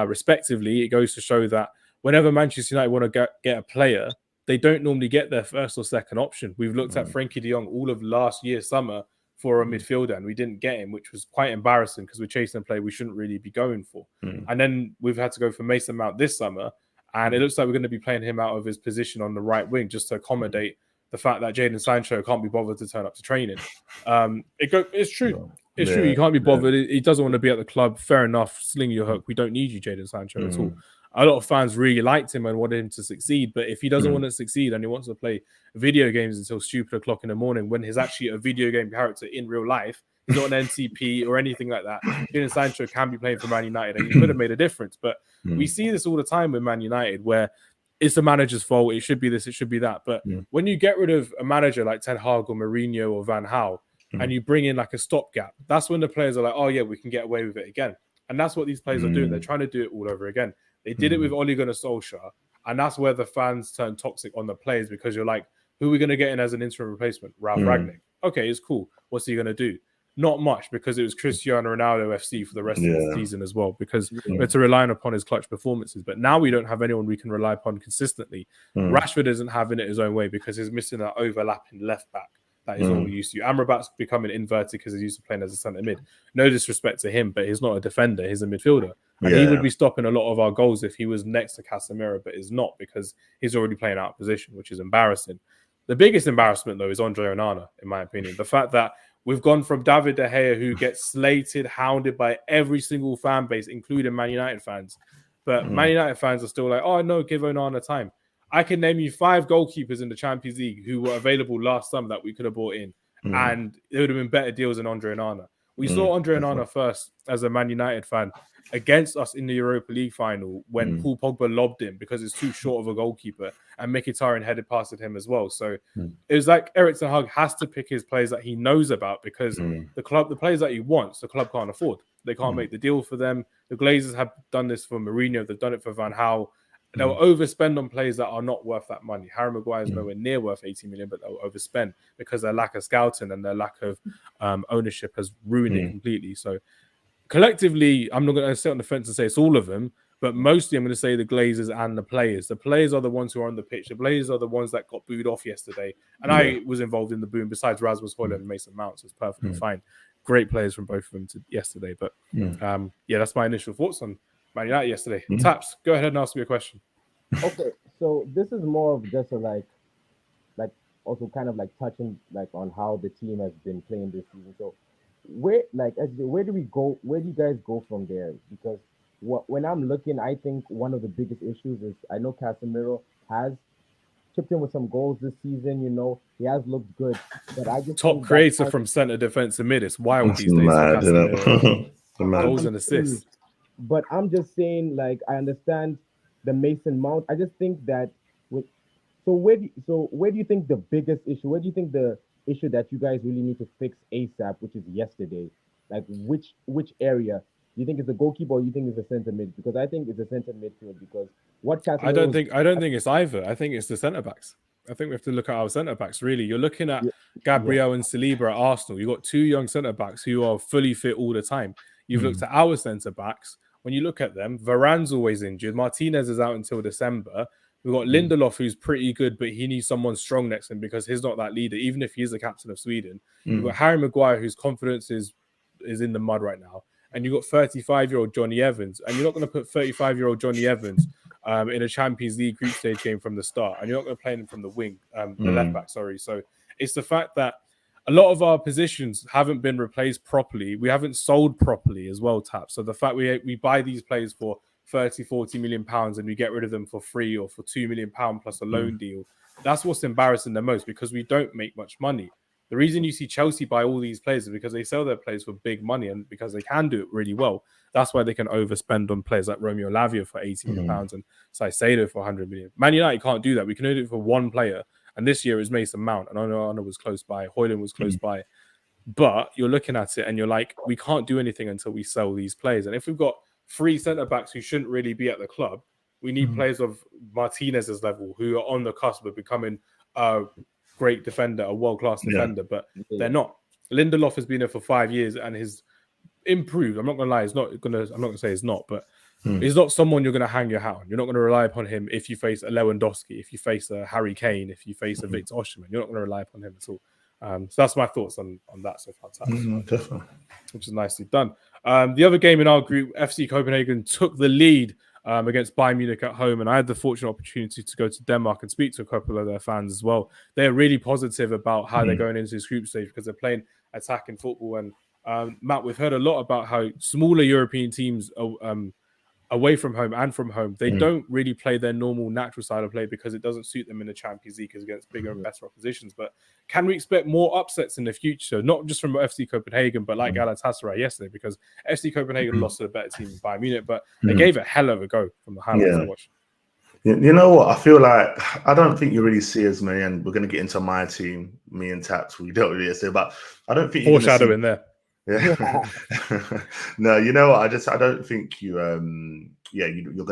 respectively. It goes to show that whenever Manchester United want to get a player, they don't normally get their first or second option. We've looked at Frankie de Jong all of last year's summer for a midfielder, and we didn't get him, which was quite embarrassing because we're chasing a player we shouldn't really be going for. And then we've had to go for Mason Mount this summer, and it looks like we're going to be playing him out of his position on the right wing just to accommodate the fact that Jadon Sancho can't be bothered to turn up to training. It's true. It's true. You can't be bothered. He doesn't want to be at the club. Fair enough. Sling your hook. We don't need you, Jadon Sancho, at all. A lot of fans really liked him and wanted him to succeed. But if he doesn't want to succeed and he wants to play video games until stupid o'clock in the morning, when he's actually a video game character in real life, he's not an NCP or anything like that. Jadon Sancho can be playing for Man United and he could have made a difference. But we see this all the time with Man United, where it's the manager's fault. It should be this, it should be that. But when you get rid of a manager like Ten Hag or Mourinho or Van Gaal, and you bring in like a stopgap, that's when the players are like, oh yeah, we can get away with it again. And that's what these players are doing. They're trying to do it all over again. They did it with Ole Gunnar Solskjaer, and that's where the fans turn toxic on the players, because you're like, who are we going to get in as an interim replacement? Ralf Rangnick. Okay, it's cool. What's he going to do? Not much, because it was Cristiano Ronaldo FC for the rest of the season as well, because we had to rely upon his clutch performances. But now we don't have anyone we can rely upon consistently. Rashford isn't having it his own way because he's missing that overlapping left back that he's all used to. Amrabat's becoming inverted because he's used to playing as a centre mid. No disrespect to him, but he's not a defender. He's a midfielder. And he would be stopping a lot of our goals if he was next to Casemiro, but is not, because he's already playing out of position, which is embarrassing. The biggest embarrassment, though, is Andre Onana, in my opinion. The fact that we've gone from David De Gea, who gets slated, hounded by every single fan base, including Man United fans. But Man United fans are still like, oh, no, give Onana time. I can name you 5 goalkeepers in the Champions League who were available last summer that we could have bought in, and it would have been better deals than Andre Onana. We saw Andre Onana first as a Man United fan against us in the Europa League final when Paul Pogba lobbed him because it's too short of a goalkeeper, and Mkhitaryan headed past him as well. So it was like Erik ten Hag has to pick his players that he knows about, because the players that he wants, the club can't afford. They can't make the deal for them. The Glazers have done this for Mourinho. They've done it for Van Gaal. They'll overspend on players that are not worth that money. Harry Maguire is nowhere near worth 80 million, but they'll overspend because their lack of scouting and their lack of ownership has ruined it completely. So collectively, I'm not going to sit on the fence and say it's all of them, but mostly I'm going to say the Glazers and the players. The players are the ones who are on the pitch. The players are the ones that got booed off yesterday. And I was involved in the booing besides Rasmus Højlund and Mason Mount, so it's perfectly fine. Great players from both of them yesterday. But that's my initial thoughts on Man United yesterday. Taps, go ahead and ask me a question. Okay, so this is more of just a like also kind of like touching like on how the team has been playing this season. So where do we go? Where do you guys go from there? Because when I'm looking, I think one of the biggest issues is, I know Casemiro has chipped in with some goals this season. He has looked good, but I just top creator from centre defensive mid. It's wild these days. Goals and assists. But I'm just saying, like, I understand the Mason Mount. I just think that where do you think the biggest issue? Where do you think the issue that you guys really need to fix ASAP, which is yesterday? Like, which area? Do you think it's the goalkeeper, or you think it's the centre mid? Because I think it's the centre midfield. Because I don't think it's either. I think it's the centre backs. I think we have to look at our centre backs. Really, you're looking at Gabriel and Saliba at Arsenal. You've got 2 young centre backs who are fully fit all the time. You've looked at our centre backs. When you look at them, Varane's always injured. Martinez is out until December. We've got Lindelof, who's pretty good, but he needs someone strong next to him because he's not that leader, even if he is the captain of Sweden. We've got Harry Maguire, whose confidence is is in the mud right now, and you've got 35-year-old Johnny Evans, and you're not going to put 35-year-old Johnny Evans in a Champions League group stage game from the start, and you're not going to play him from the wing, the left back, sorry. So it's the fact that a lot of our positions haven't been replaced properly. We haven't sold properly as well, Tap. So the fact we buy these players for 30, 40 million pounds and we get rid of them for free or for 2 million pounds plus a loan deal, that's what's embarrassing the most, because we don't make much money. The reason you see Chelsea buy all these players is because they sell their players for big money, and because they can do it really well. That's why they can overspend on players like Romeo Lavia for 80 million pounds and Caicedo for 100 million. Man United can't do that. We can only do it for one player. And this year is Mason Mount. And I know Arnold was close by. Højlund was close by. But you're looking at it and you're like, we can't do anything until we sell these players. And if we've got 3 centre-backs who shouldn't really be at the club, we need players of Martinez's level who are on the cusp of becoming a great defender, a world-class defender, but they're not. Lindelof has been there for 5 years and has improved. I'm not going to lie. I'm not going to say it's not, but he's not someone you're going to hang your hat on. You're not going to rely upon him if you face a Lewandowski, if you face a Harry Kane, if you face a Victor Osimhen. You're not going to rely upon him at all. So that's my thoughts on that so far. Definitely. Which is nicely done. The other game in our group, FC Copenhagen took the lead against Bayern Munich at home, and I had the fortunate opportunity to go to Denmark and speak to a couple of their fans as well. They're really positive about how they're going into this group stage because they're playing attacking football. And Matt, we've heard a lot about how smaller European teams away from home and from home, they don't really play their normal natural style of play because it doesn't suit them in the Champions League against bigger and better oppositions. But can we expect more upsets in the future, not just from FC Copenhagen, but like Galatasaray yesterday? Because FC Copenhagen lost to a better team than Bayern Munich, but they gave a hell of a go from the highlights I watched. You know what? I feel like I don't think you really see as many, and we're going to get into my team, me and Taps, we don't really say, but I don't think foreshadowing there. Yeah. No, you know what? I don't think you're going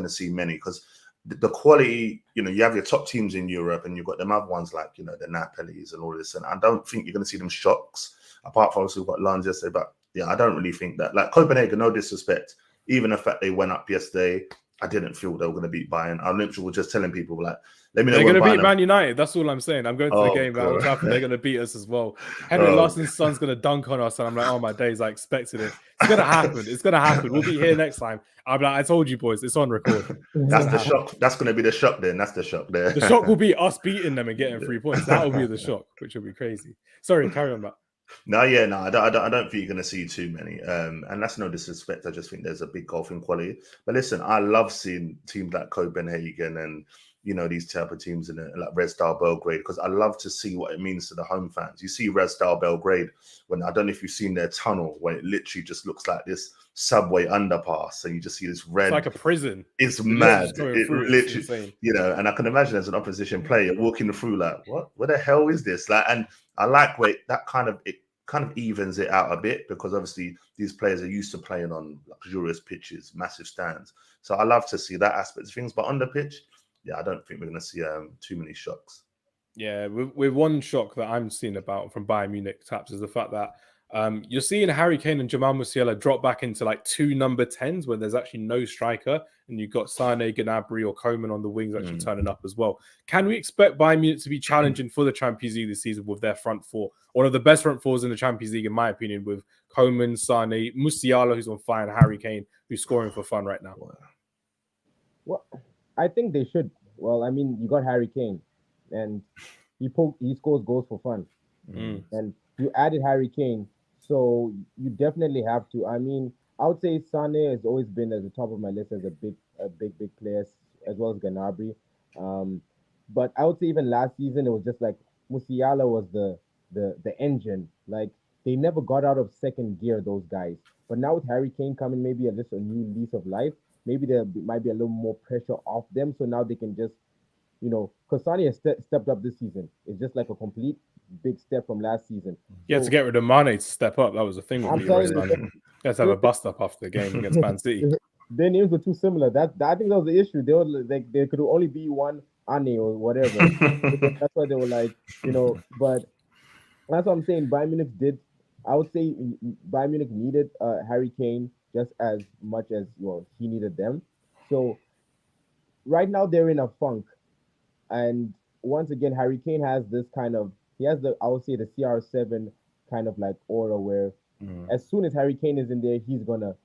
to see many, because the quality, you have your top teams in Europe and you've got them other ones like, the Napolis and all this. And I don't think you're going to see them shocks, apart from obviously we've got Lens yesterday. But yeah, I don't really think that. Like Copenhagen, no disrespect, even the fact they went up yesterday, I didn't feel they were going to beat Bayern. I literally was just telling people, like, let me know. They're going to beat Man United. That's all I'm saying. I'm going to the game. They're going to beat us as well. Henry Larsson's son's going to dunk on us. And I'm like, oh my days, I expected it. It's going to happen. It's going to happen. We'll be here next time. I'm like, I told you boys, it's on record. That's the shock. That's going to be the shock then. That's the shock there. The shock will be us beating them and getting 3 points. That will be the shock, which will be crazy. Sorry, carry on, Matt. I don't think you're going to see too many. And that's no disrespect. I just think there's a big golfing quality. But listen, I love seeing teams like Copenhagen and, these type of teams in like Red Star Belgrade, because I love to see what it means to the home fans. You see Red Star Belgrade, when I don't know if you've seen their tunnel, when it literally just looks like this subway underpass, and you just see this red. It's like a prison. It's mad. It literally, and I can imagine as an opposition player walking through, like, what the hell is this? Like, and I like where that kind of evens it out a bit, because obviously these players are used to playing on luxurious pitches, massive stands. So I love to see that aspect of things. But on the pitch, I don't think we're going to see too many shocks. Yeah, with one shock that I'm seeing about from Bayern Munich, Taps, is the fact that you're seeing Harry Kane and Jamal Musiala drop back into like 2 number 10s when there's actually no striker, and you've got Sane, Gnabry or Coman on the wings actually turning up as well. Can we expect Bayern Munich to be challenging for the Champions League this season with their front four? One of the best front fours in the Champions League, in my opinion, with Coman, Sane, Musiala, who's on fire, and Harry Kane, who's scoring for fun right now. Well, I think they should. Well, I mean, you got Harry Kane, and he scores goals for fun. And you added Harry Kane, so you definitely have to. I mean, I would say Sane has always been at the top of my list as a big player, as well as Gnabry. But I would say even last season, it was just like Musiala was the engine. Like, they never got out of second gear, those guys. But now with Harry Kane coming, maybe a new lease of life, maybe there might be a little more pressure off them. So now they can just, because Sane has stepped up this season. It's just like a complete big step from last season. Yeah, to get rid of Mane to step up, that was the thing with you. Let's have a bust up after the game against Man City. Their names were too similar. I think that was the issue. They were like, there could only be one Ane or whatever. That's why they were like, but that's what I'm saying. Bayern Munich did. I would say Bayern Munich needed Harry Kane just as much as he needed them. So right now they're in a funk, and once again Harry Kane has this kind of, I would say the CR7 kind of like aura where As soon as Harry Kane is in there, he's gonna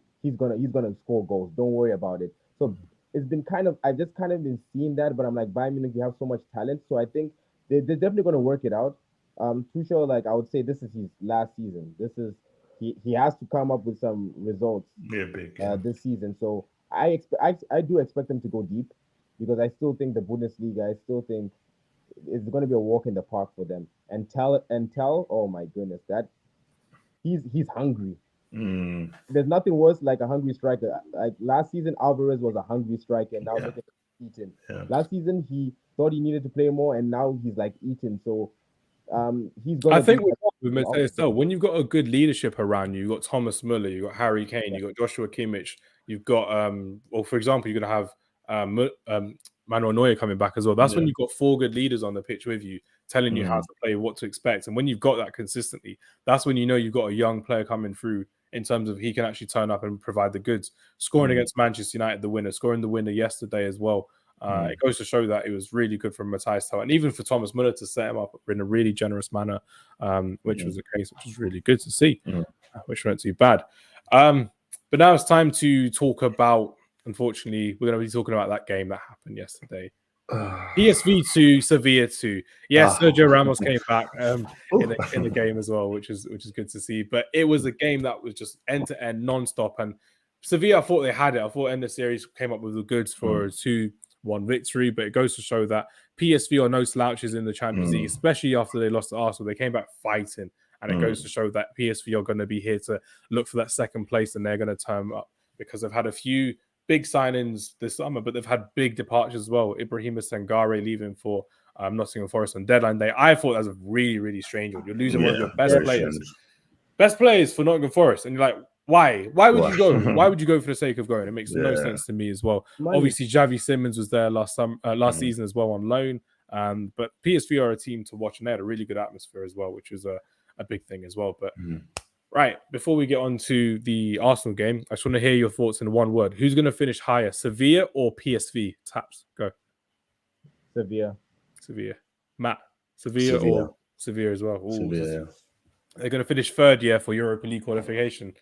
score goals. Don't worry about it. So it's been I've just kind of been seeing that, but I'm like, Bayern Munich, you have so much talent, so I think they're definitely gonna work it out. Tuchel, like I would say, this is his last season. He has to come up with some results this season. So I do expect them to go deep because I still think the Bundesliga, I still think it's going to be a walk in the park for them. And tell, oh my goodness, that he's hungry. There's nothing worse like a hungry striker. Like last season, Alvarez was a hungry striker, and now look at him eating. Last season, he thought he needed to play more, and now he's like eating. So he's going. I think with Mateus, when you've got a good leadership around you, you've got Thomas Muller, you've got Harry Kane, you've got Joshua Kimmich, you've got for example, you're going to have Manuel Neuer coming back as well. That's when you've got 4 good leaders on the pitch with you, telling you how to play, what to expect. And when you've got that consistently, that's when you know you've got a young player coming through in terms of he can actually turn up and provide the goods. Scoring against Manchester United, scoring the winner yesterday as well. It goes to show that it was really good for Matthijs Tel and even for Thomas Muller to set him up in a really generous manner, which was the case, which was really good to see, which weren't too bad. But now it's time to talk about, unfortunately, we're going to be talking about that game that happened yesterday. PSV 2, Sevilla 2. Yes, Sergio Ramos came back in the game as well, which is good to see. But it was a game that was just end-to-end, non-stop. And Sevilla, I thought they had it. I thought end of series came up with the goods for a 2-1 victory. But it goes to show that PSV are no slouches in the Champions League, especially after they lost to Arsenal. They came back fighting. And it goes to show that PSV are going to be here to look for that second place, and they're going to turn up because they've had a few big signings this summer, but they've had big departures as well. Ibrahima Sangare leaving for Nottingham Forest on deadline day. I thought that was a really, really strange one. You're losing one of your best players for Nottingham Forest, and you're like, why? Why would you go? Why would you go for the sake of going? It makes no sense to me as well. Obviously, Xavi Simons was there last season as well on loan, but PSV are a team to watch, and they had a really good atmosphere as well, which was a big thing as well. But right, before we get on to the Arsenal game, I just want to hear your thoughts in one word. Who's going to finish higher, Sevilla or PSV? Taps, go. Sevilla. Matt, Sevilla or Sevilla as well? Ooh, Sevilla. They're going to finish third for Europa League qualification.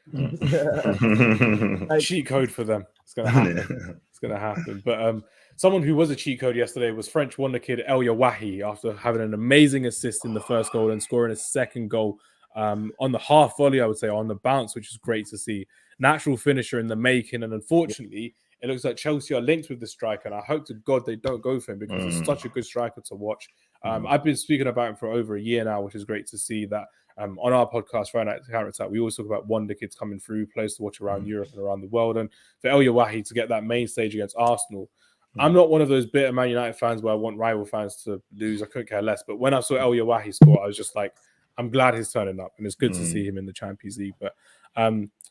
Cheat code for them. It's going to happen. It's going to happen. But someone who was a cheat code yesterday was French wonder kid El Yawahi, after having an amazing assist in the first goal and scoring a second goal on the half volley, I would say, on the bounce, which is great to see. Natural finisher in the making. And unfortunately, it looks like Chelsea are linked with the striker. And I hope to God they don't go for him because he's such a good striker to watch. I've been speaking about him for over a year now, which is great to see that. On our podcast, Friday Night Counter Attack, we always talk about wonder kids coming through, players to watch around Europe and around the world. And for El Yawahi to get that main stage against Arsenal, I'm not one of those bitter Man United fans where I want rival fans to lose. I couldn't care less. But when I saw El Yawahi score, I was just like, I'm glad he's turning up, and it's good to see him in the Champions League. But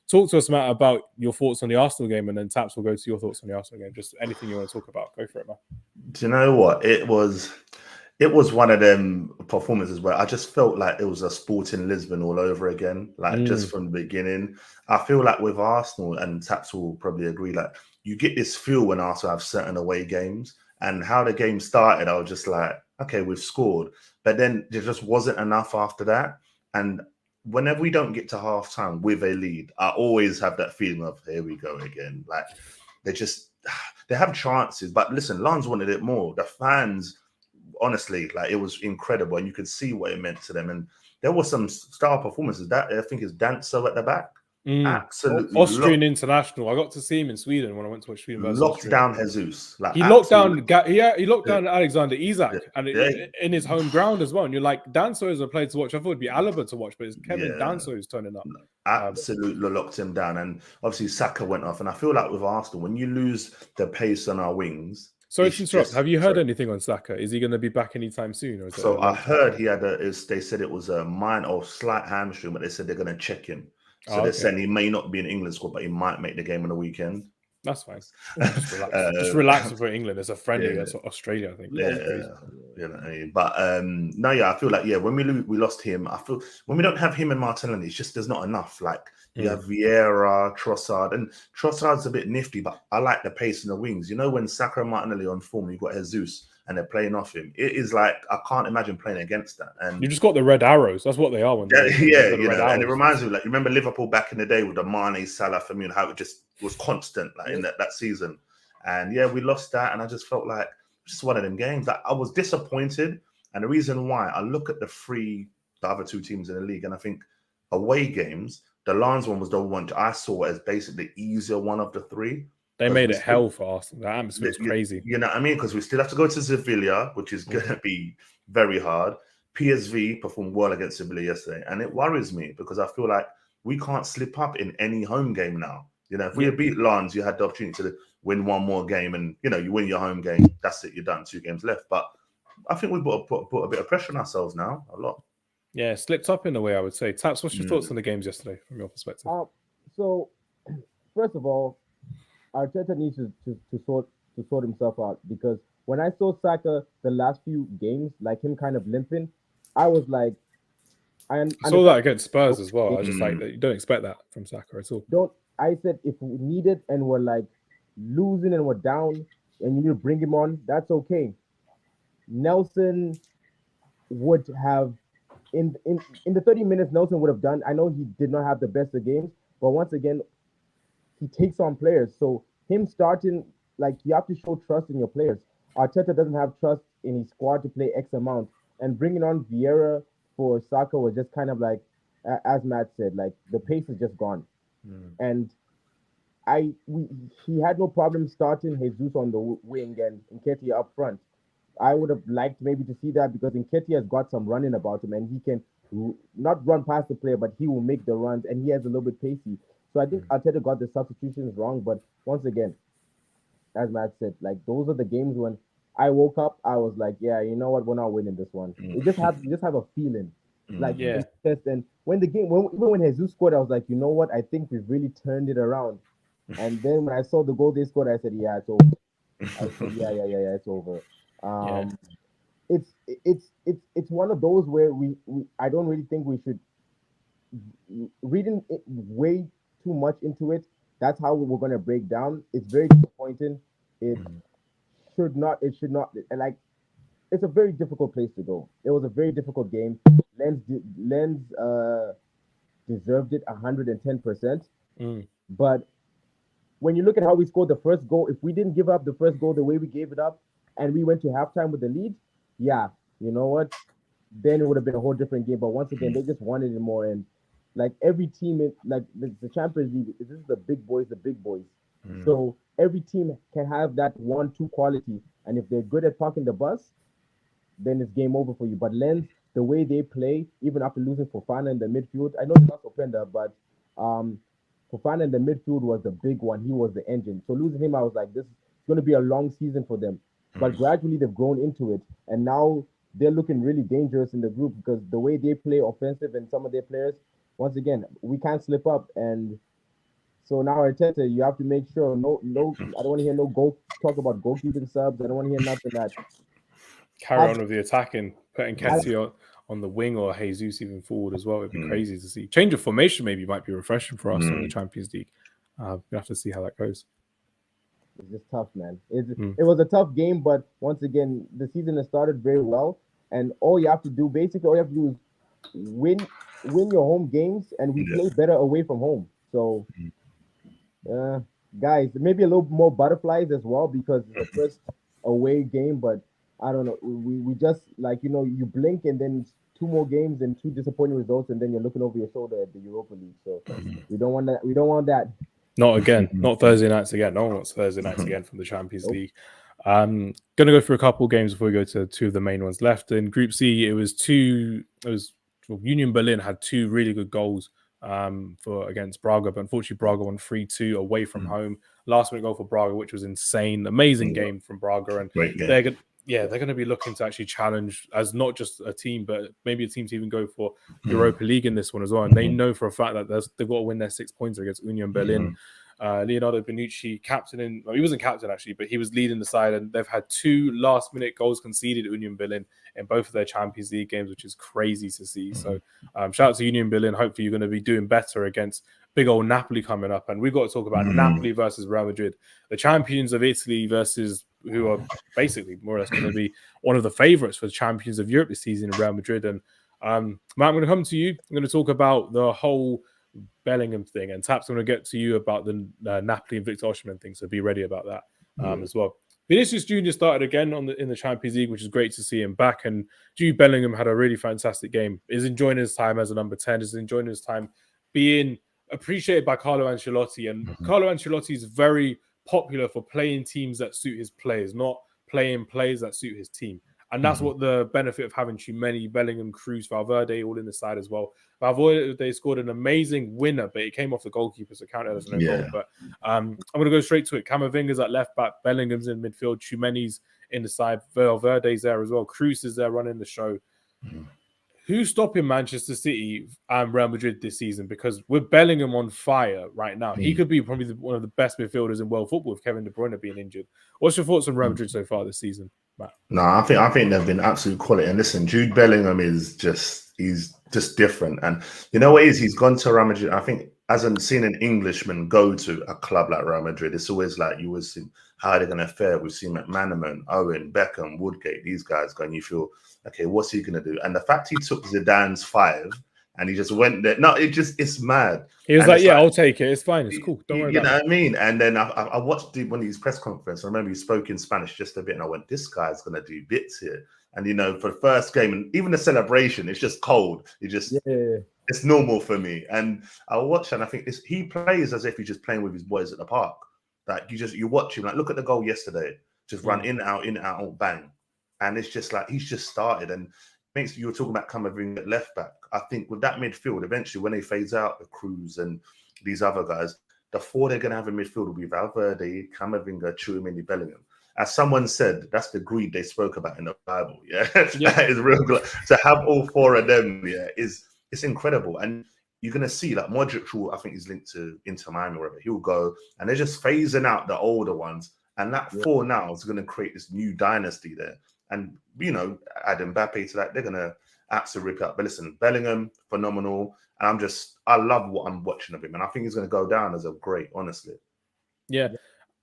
talk to us, Matt, about your thoughts on the Arsenal game, and then Taps will go to your thoughts on the Arsenal game. Just anything you want to talk about. Go for it, man. Do you know what? It was one of them performances where I just felt like it was a Sporting Lisbon all over again. Like just from the beginning, I feel like with Arsenal, and Taps will probably agree, like you get this feel when Arsenal have certain away games, and how the game started, I was just like, okay, we've scored, but then there just wasn't enough after that. And whenever we don't get to half time with a lead, I always have that feeling of here we go again. Like they have chances, but listen, Lens wanted it more. The fans, honestly, like it was incredible, and you could see what it meant to them. And there were some star performances. That I think is Danso at the back, absolutely Austrian international. I got to see him in Sweden when I went to watch Sweden. Locked down Jesus. Like he locked down Alexander Isak and in his home ground as well. And you're like, Danso is a player to watch. I thought it'd be Alaba to watch, but it's Kevin Danso who's turning up. Absolutely locked him down, and obviously Saka went off. And I feel like with Arsenal, when you lose the pace on our wings. Sorry to interrupt. Have you heard anything on Saka? Is he going to be back anytime soon? Or I heard he had they said it was a minor or slight hamstring, but they said they're going to check him. So they're saying he may not be in England squad, but he might make the game on the weekend. That's fine. Just relax for England. It's a friendly against Australia, I think. But I feel like when we lost him, I feel when we don't have him and Martinelli, it's just there's not enough. Like you have Vieira, Trossard, and Trossard's a bit nifty, but I like the pace in the wings. You know, when Saka and Martinelli on form, you've got Jesus. and they're playing off him. It is like, I can't imagine playing against that. And you just got the red arrows. That's what they are. and it reminds me, like, you remember Liverpool back in the day with the Mane, Salah, Firmino, how it just was constant, like in that season. And yeah, we lost that, and I just felt like just one of them games that I was disappointed. And the reason why, I look at the other two teams in the league, and I think away games, the Lions one was the one I saw as basically the easier one of the three. They made it hell for Arsenal. The atmosphere was crazy. You know what I mean? Because we still have to go to Sevilla, which is going to be very hard. PSV performed well against Sevilla yesterday, and it worries me because I feel like we can't slip up in any home game now. You know, if we had beat Lions, you had the opportunity to win one more game, and you know, you win your home game. That's it. You're done. 2 games left. But I think we've got to put a bit of pressure on ourselves now. A lot. Yeah, slipped up in a way, I would say. Taps, what's your thoughts on the games yesterday from your perspective? So, first of all, Arteta needs to sort himself out, because when I saw Saka the last few games, like him kind of limping, I was like, I saw that against Spurs as well. I just like that you don't expect that from Saka at all. I said if we need it and we're like losing and we're down and you need to bring him on, that's okay. Nelson would have in the 30 minutes Nelson would have done. I know he did not have the best of games, but once again, he takes on players. So him starting, like, you have to show trust in your players. Arteta doesn't have trust in his squad to play X amount, and bringing on Vieira for Saka was just kind of like, as Matt said, like the pace is just gone. And he had no problem starting Jesus on the wing and Nketiah up front. I would have liked maybe to see that, because Nketiah has got some running about him, and he can not run past the player, but he will make the runs, and he has a little bit pacey. So I think Arteta got the substitutions wrong. But once again, as Matt said, like, those are the games when I woke up, I was like, yeah, you know what, we're not winning this one. You just have a feeling, like, in chest. And when even when Jesus scored, I was like, you know what, I think we've really turned it around. And then when I saw the goal they scored, I said, yeah, it's over. I said, yeah, it's over. It's one of those where I don't really think we should reading it way too much into it. That's how we're going to break down. It's very disappointing. It should not, and like, it's a very difficult place to go. It was a very difficult game. Lens deserved it 110%. But when you look at how we scored the first goal, if we didn't give up the first goal the way we gave it up, and we went to halftime with the lead, yeah, you know what? Then it would have been a whole different game. But once again, they just wanted it more. And like every team, like the Champions League, this is the big boys. So every team can have that 1-2 quality. And if they're good at parking the bus, then it's game over for you. But Lens, the way they play, even after losing Fofana in the midfield, I know they lost Openda, but Fofana in the midfield was the big one. He was the engine. So losing him, I was like, this is going to be a long season for them. But gradually they've grown into it. And now they're looking really dangerous in the group, because the way they play offensive and some of their players, once again, we can't slip up. And so now, Arteta, you have to make sure no. I don't want to hear talk about goalkeeping subs. I don't want to hear nothing that. Carry on with the attacking, putting Nketiah on the wing or Jesus even forward as well. It'd be crazy to see. Change of formation maybe might be refreshing for us in the Champions League. We'll have to see how that goes. It's just tough, man. It was a tough game, but once again, the season has started very well, and all you have to do is win your home games, and we play better away from home. So, guys, maybe a little more butterflies as well, because it's the first away game, but I don't know. We just, like, you know, you blink and then 2 more games and 2 disappointing results, and then you're looking over your shoulder at the Europa League. So we don't want that. We don't want that. Not again. Not Thursday nights again. No one wants Thursday nights again from the Champions League. Going to go through a couple of games before we go to 2 of the main ones left. In Group C, Union Berlin had 2 really good goals against Braga, but unfortunately Braga won 3-2 away from home. Last minute goal for Braga, which was insane. Amazing game from Braga, and they're going to be looking to actually challenge as not just a team, but maybe a team to even go for Europa League in this one as well. And they know for a fact that they've got to win their 6 points against Union Berlin. Leonardo Bonucci, he wasn't captain actually, but he was leading the side, and they've had 2 last-minute goals conceded at Union Berlin in both of their Champions League games, which is crazy to see. So shout out to Union Berlin. Hopefully you're going to be doing better against big old Napoli coming up. And we've got to talk about Napoli versus Real Madrid, the champions of Italy versus who are basically more or less going to be one of the favourites for the champions of Europe this season in Real Madrid. And Matt, I'm going to come to you. I'm going to talk about the whole Bellingham thing, and Taps, I'm going to get to you about the Napoli and Victor Osimhen thing, so be ready about that as well. Vinicius Junior started again in the Champions League, which is great to see him back, and Jude Bellingham had a really fantastic game. Is enjoying his time as a number 10, is enjoying his time being appreciated by Carlo Ancelotti, and Carlo Ancelotti is very popular for playing teams that suit his players, not playing players that suit his team. And that's what the benefit of having Tchouameni, Bellingham, Cruz, Valverde all in the side as well. Valverde scored an amazing winner, but it came off the goalkeeper, so counted as no goal. But I'm going to go straight to it. Camavinga's at left back, Bellingham's in midfield, Tchouameni's in the side, Valverde's there as well, Cruz is there running the show. Who's stopping Manchester City and Real Madrid this season? Because with Bellingham on fire right now, he could be probably one of the best midfilders in world football with Kevin De Bruyne being injured. What's your thoughts on Real Madrid so far this season, Matt? No, I think they've been absolute quality. And listen, Jude Bellingham he's just different. And you know what it is? He's gone to Real Madrid. I think hasn't seen an Englishman go to a club like Real Madrid. It's always like you always see how they're going to fare. We've seen McManaman, Owen, Beckham, Woodgate, these guys going, you feel, okay, what's he going to do? And the fact he took Zidane's 5 and he just went there. No, it's mad. He was like, I'll take it. It's fine. It's cool. Don't worry about it. You know what I mean? And then I watched one of his press conferences. I remember he spoke in Spanish just a bit and I went, this guy's going to do bits here. And, you know, for the first game and even the celebration, it's just cold. It's normal for me. And I watch and I think he plays as if he's just playing with his boys at the park. Like you watch him, like look at the goal yesterday, just run in, out, bang. And it's just like he's just started. And makes you were talking about Camavinga at left back. I think with that midfield, eventually when they phase out the Cruz and these other guys, the 4 they're going to have in midfield will be Valverde, Camavinga, Tchouameni, Bellingham. As someone said, that's the greed they spoke about in the Bible. That is real good. To have all 4 of them, it's incredible. And you're going to see like Modric, who I think is linked to Inter Miami or whatever, he'll go and they're just phasing out the older ones. And that 4 now is going to create this new dynasty there. And, you know, add Mbappe to that, they're going to absolutely rip it up. But listen, Bellingham, phenomenal. And I love what I'm watching of him. And I think he's going to go down as a great, honestly. Yeah.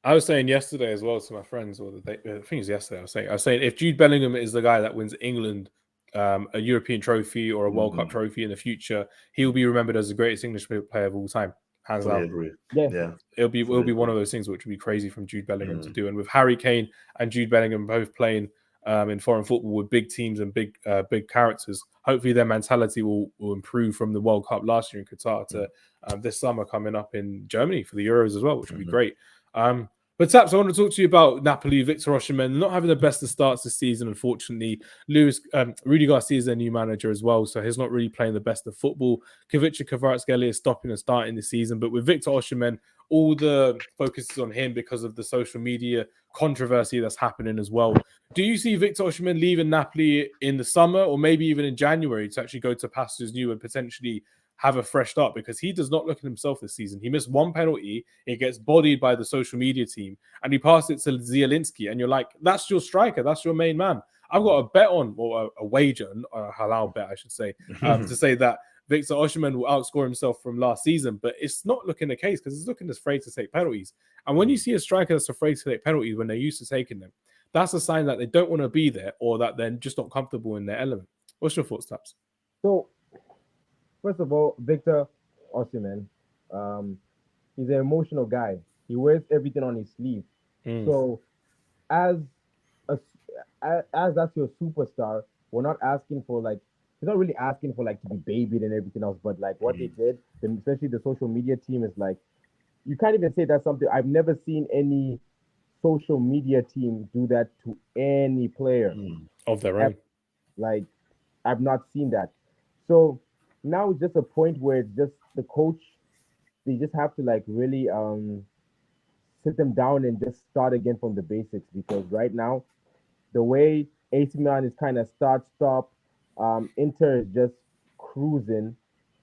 I was saying yesterday as well to my friends, I think it was yesterday, I was saying if Jude Bellingham is the guy that wins England a European trophy or a World Cup trophy in the future, he will be remembered as the greatest English player of all time. Hands down. It'll be one of those things which would be crazy from Jude Bellingham to do. And with Harry Kane and Jude Bellingham both playing in foreign football with big teams and big characters, hopefully their mentality will improve from the World Cup last year in Qatar to this summer coming up in Germany for the Euros as well, which would be great. But Taps, I want to talk to you about Napoli, Victor Osimhen, not having the best of starts this season, unfortunately. Rudy Garcia is their new manager as well, so he's not really playing the best of football. Kvaratskhelia Kvaratskhelia is stopping and starting this season, but with Victor Osimhen, all the focus is on him because of the social media controversy that's happening as well. Do you see Victor Osimhen leaving Napoli in the summer or maybe even in January to actually go to pastures new and potentially have a fresh start? Because he does not look at himself this season. He missed 1 penalty, it gets bodied by the social media team, and he passed it to Zielinski, and you're like, that's your striker, that's your main man. I've got a bet on, or a wager, a halal bet, I should say, to say that Victor Osimhen will outscore himself from last season, but it's not looking the case because he's looking afraid to take penalties. And when you see a striker that's afraid to take penalties when they're used to taking them, that's a sign that they don't want to be there or that they're just not comfortable in their element. What's your thoughts, Taps? So, first of all, Victor Osimhen, he's an emotional guy. He wears everything on his sleeve. So, as that's your superstar, we're not asking for he's not really asking for to be babied and everything else. But what they did, especially the social media team, is you can't even say that's something. I've never seen any social media team do that to any player of their own. I've not seen that. So now it's just a point where it's just the coach, they just have to really sit them down and just start again from the basics, because right now the way AC Milan is kind of start-stop, Inter is just cruising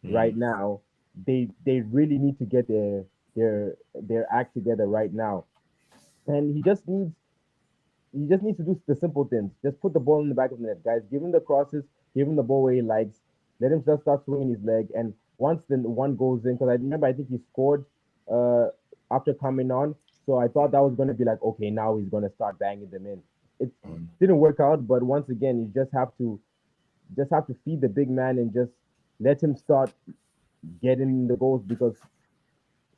right now. They really need to get their act together right now, and he just needs to do the simple things. Just put the ball in the back of the net, guys. Give him the crosses, give him the ball where he likes. Let him just start swinging his leg, and once the one goes in, because I think he scored after coming on. So I thought that was going to be like, okay, now he's going to start banging them in. It didn't work out, but once again, you just have to feed the big man and just let him start getting the goals, because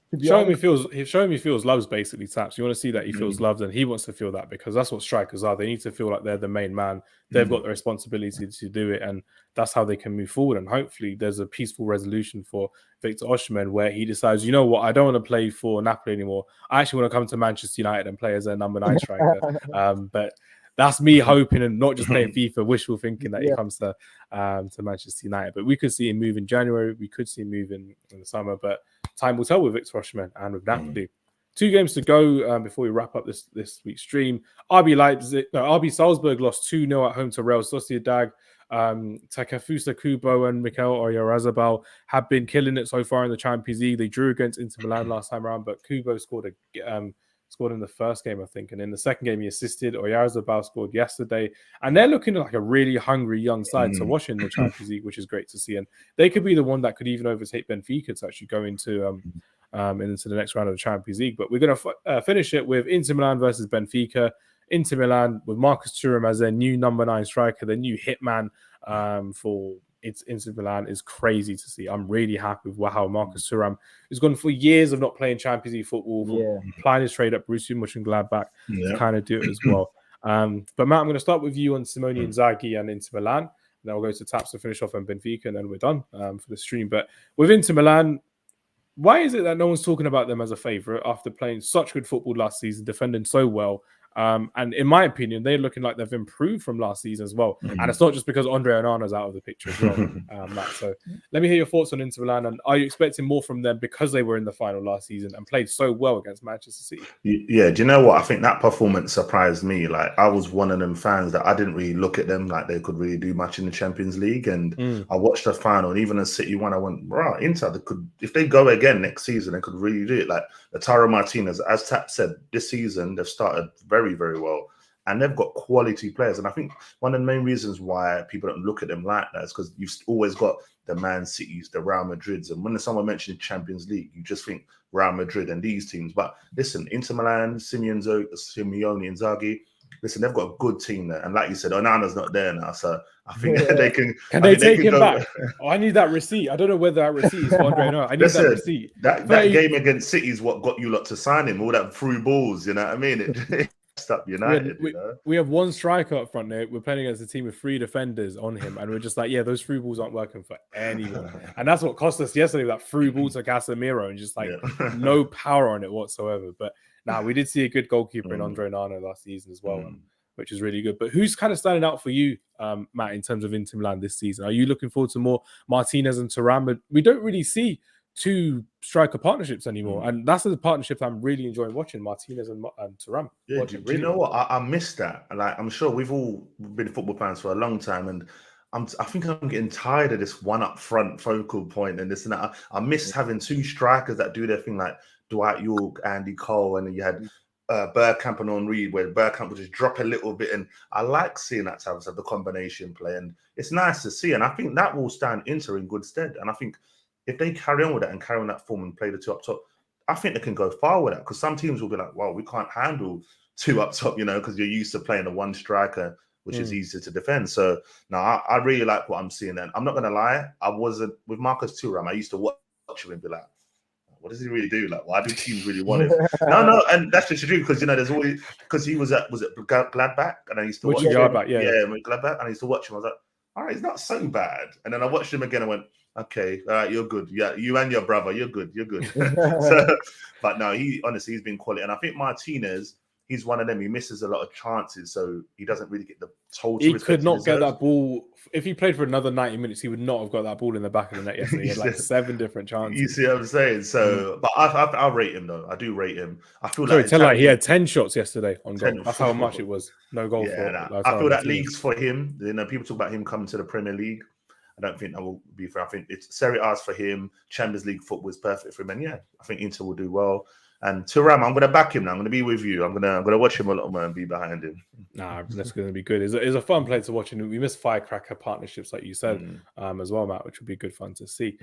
to be Showing honest, me feels loves basically, Taps. You want to see that he feels loved, and he wants to feel that, because that's what strikers are. They need to feel like they're the main man. They've got the responsibility to do it, and that's how they can move forward. And hopefully there's a peaceful resolution for Victor Osimhen where he decides, you know what, I don't want to play for Napoli anymore. I actually want to come to Manchester United and play as their number 9 striker. But that's me hoping and not just playing FIFA, wishful thinking that he comes to Manchester United. But we could see him move in January. We could see him move in the summer. But time will tell with Victor Osimhen and with Napoli. 2 games to go before we wrap up this week's stream. RB Salzburg lost 2-0 at home to Real Sociedad. Takefusa Kubo and Mikel Oyarzabal have been killing it so far in the Champions League. They drew against Inter Milan last time around, but Kubo scored in the first game, I think. And in the second game, he assisted. Oyarzabal scored yesterday. And they're looking like a really hungry young side to watch in the Champions League, which is great to see. And they could be the one that could even overtake Benfica to actually go into the next round of the Champions League. But we're going to finish it with Inter Milan versus Benfica. Inter Milan with Marcus Thuram as their new number 9 striker, their new hitman for Inter Milan is crazy to see. I'm really happy with how Marcus Thuram has gone for years of not playing Champions League football, applying his trade at Borussia Mönchengladbach to kind of do it as well. But Matt, I'm going to start with you on Simone Inzaghi and Inter Milan. And then we'll go to Taps to finish off on Benfica, and then we're done for the stream. But with Inter Milan, why is it that no one's talking about them as a favourite after playing such good football last season, defending so well? And in my opinion, they're looking like they've improved from last season as well. And it's not just because Andre Onana's out of the picture as well, Matt. So let me hear your thoughts on Inter Milan. And are you expecting more from them because they were in the final last season and played so well against Manchester City? Yeah, do you know what? I think that performance surprised me. Like, I was one of them fans that I didn't really look at them like they could really do much in the Champions League. And I watched the final, and even as City won, I went, right, Inter, they could, if they go again next season, they could really do it. Like Lautaro Martinez, as Tap said, this season they've started very, very well. And they've got quality players. And I think one of the main reasons why people don't look at them like that is because you've always got the Man Cities, the Real Madrids. And when someone mentions Champions League, you just think Real Madrid and these teams. But listen, Inter Milan, Simeone Inzaghi, listen, they've got a good team there. And like you said, Onana's not there now. So I think they can. Can they take him back? Oh, I need that receipt. I don't know whether that receipt is for Andre. No, I need that receipt. That game against City is what got you lot to sign him. All that through balls, you know what I mean? Up United. We have one striker up front there. We're playing against a team with 3 defenders on him, and we're just like, yeah, those through balls aren't working for anyone. And that's what cost us yesterday, that through ball to Casemiro, and just like no power on it whatsoever. But now we did see a good goalkeeper in Andre Onana last season as well, which is really good. But who's kind of standing out for you, Matt, in terms of Inter Milan this season? Are you looking forward to more Martinez and Thuram? But we don't really see 2 striker partnerships anymore, and that's the partnership I'm really enjoying watching, Martinez and Thuram. Yeah, do you know what? I missed that. Like, I'm sure we've all been football fans for a long time, and I think I'm getting tired of this one up front focal point and this and that. I miss having 2 strikers that do their thing, like Dwight York, Andy Cole, and then you had Bergkamp and Henry, where Bergkamp would just drop a little bit. And I like seeing that type of the combination play, and it's nice to see. And I think that will stand Inter in good stead. And I think if they carry on with that and carry on that form and play the 2 up top, I think they can go far with that, because some teams will be like, well, we can't handle 2 up top, you know, because you're used to playing a 1 striker, which is easier to defend. So now I really like what I'm seeing. And I'm not going to lie, I wasn't with Marcus Thuram. I used to watch him and be like, what does he really do? Like, why do teams really want him? No, and that's just true, because, you know, there's always, because he was at Gladbach, and I used to watch him. Gladbach, Gladbach, and I used to watch him. I was like, all right, he's not so bad. And then I watched him again and went, okay, all right, you're good. Yeah, you and your brother, you're good. But no, he's been quality. And I think Martinez, he's one of them. He misses a lot of chances, so he doesn't really get the total. He could not get that ball. If he played for another 90 minutes, he would not have got that ball in the back of the net yesterday. He had like 7 different chances. You see what I'm saying? So, but I rate him though. I do rate him. I feel he had 10 shots yesterday on goal. That's how much it was. No goal for. I feel that league's for him. You know, people talk about him coming to the Premier League. I don't think that will be fair. I think it's Serie A's for him. Champions League football is perfect for him. And yeah, I think Inter will do well. And Thuram, I'm gonna back him now. I'm gonna be with you. I'm gonna watch him a lot more and be behind him. Nah, that's going to be good. It's a fun play to watch, and we miss firecracker partnerships, like you said, as well, Matt, which would be good fun to see.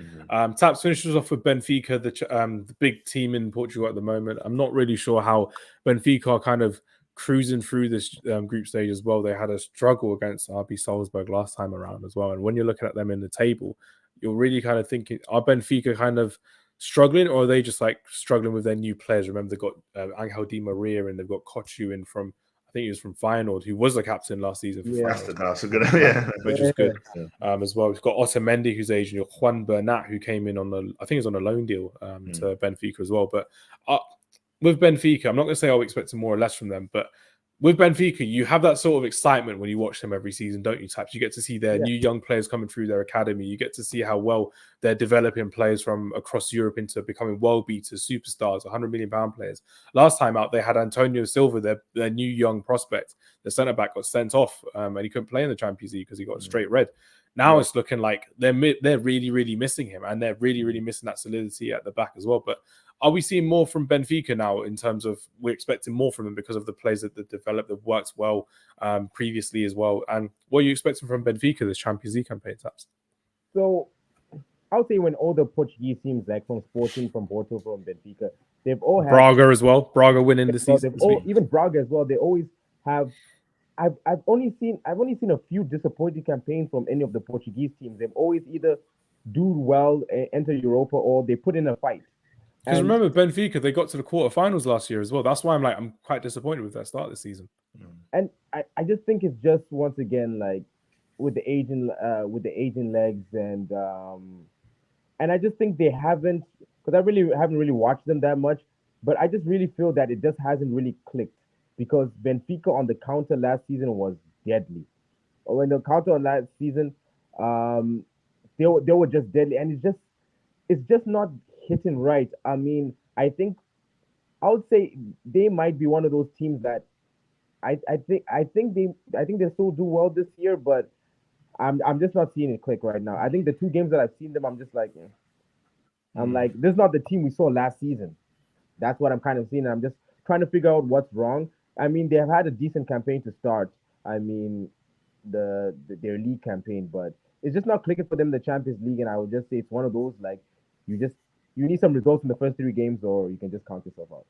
Taps finishes off with Benfica, the big team in Portugal at the moment. I'm not really sure how Benfica are kind of cruising through this group stage as well. They had a struggle against RB Salzburg last time around as well. And when you're looking at them in the table, you're really kind of thinking, are Benfica kind of struggling, or are they just like struggling with their new players? Remember, they've got Angel Di Maria and they've got Kochu in from, I think he was from Feyenoord, who was the captain last season for Feyenoord, which is good as well. We've got Otamendi, who's Asian, Juan Bernat, who came in on I think he's on a loan deal to Benfica as well. But with Benfica, I'm not going to say I'll expect more or less from them, but with Benfica, you have that sort of excitement when you watch them every season, don't you, Taps? You get to see their new young players coming through their academy. You get to see how well they're developing players from across Europe into becoming world beaters, superstars, £100 million players. Last time out, they had Antonio Silva, their new young prospect. The centre-back got sent off and he couldn't play in the Champions League because he got a straight red. Now it's looking like they're really, really missing him, and they're really, really missing that solidity at the back as well. But are we seeing more from Benfica now in terms of we're expecting more from them because of the players that they've developed, that worked well previously as well? And what are you expecting from Benfica this Champions League campaign, Taps? So I would say when all the Portuguese teams, like from Sporting, from Porto, from Benfica, they've all had Braga as well. Braga winning the season. Even Braga as well. They always have. I've only seen a few disappointing campaigns from any of the Portuguese teams. They've always either do well, enter Europa, or they put in a fight. Because remember, Benfica, they got to the quarterfinals last year as well. That's why I'm quite disappointed with their start this season. And I just think it's just, once again, like with the aging legs, and I just think they haven't, because I really haven't really watched them that much, but I just really feel that it just hasn't really clicked, because Benfica on the counter last season was deadly. When the counter on last season, they were just deadly, and it's just not hitting right. I mean, I think I would say they might be one of those teams that I think they still do well this year, but I'm just not seeing it click right now. I think the two games that I've seen them, I'm just like, I'm like, this is not the team we saw last season. That's what I'm kind of seeing. I'm just trying to figure out what's wrong. I mean, they have had a decent campaign to start. I mean, their league campaign, but it's just not clicking for them in the Champions League. And I would just say it's one of those, like, you need some results in the first 3 games, or you can just count yourself out.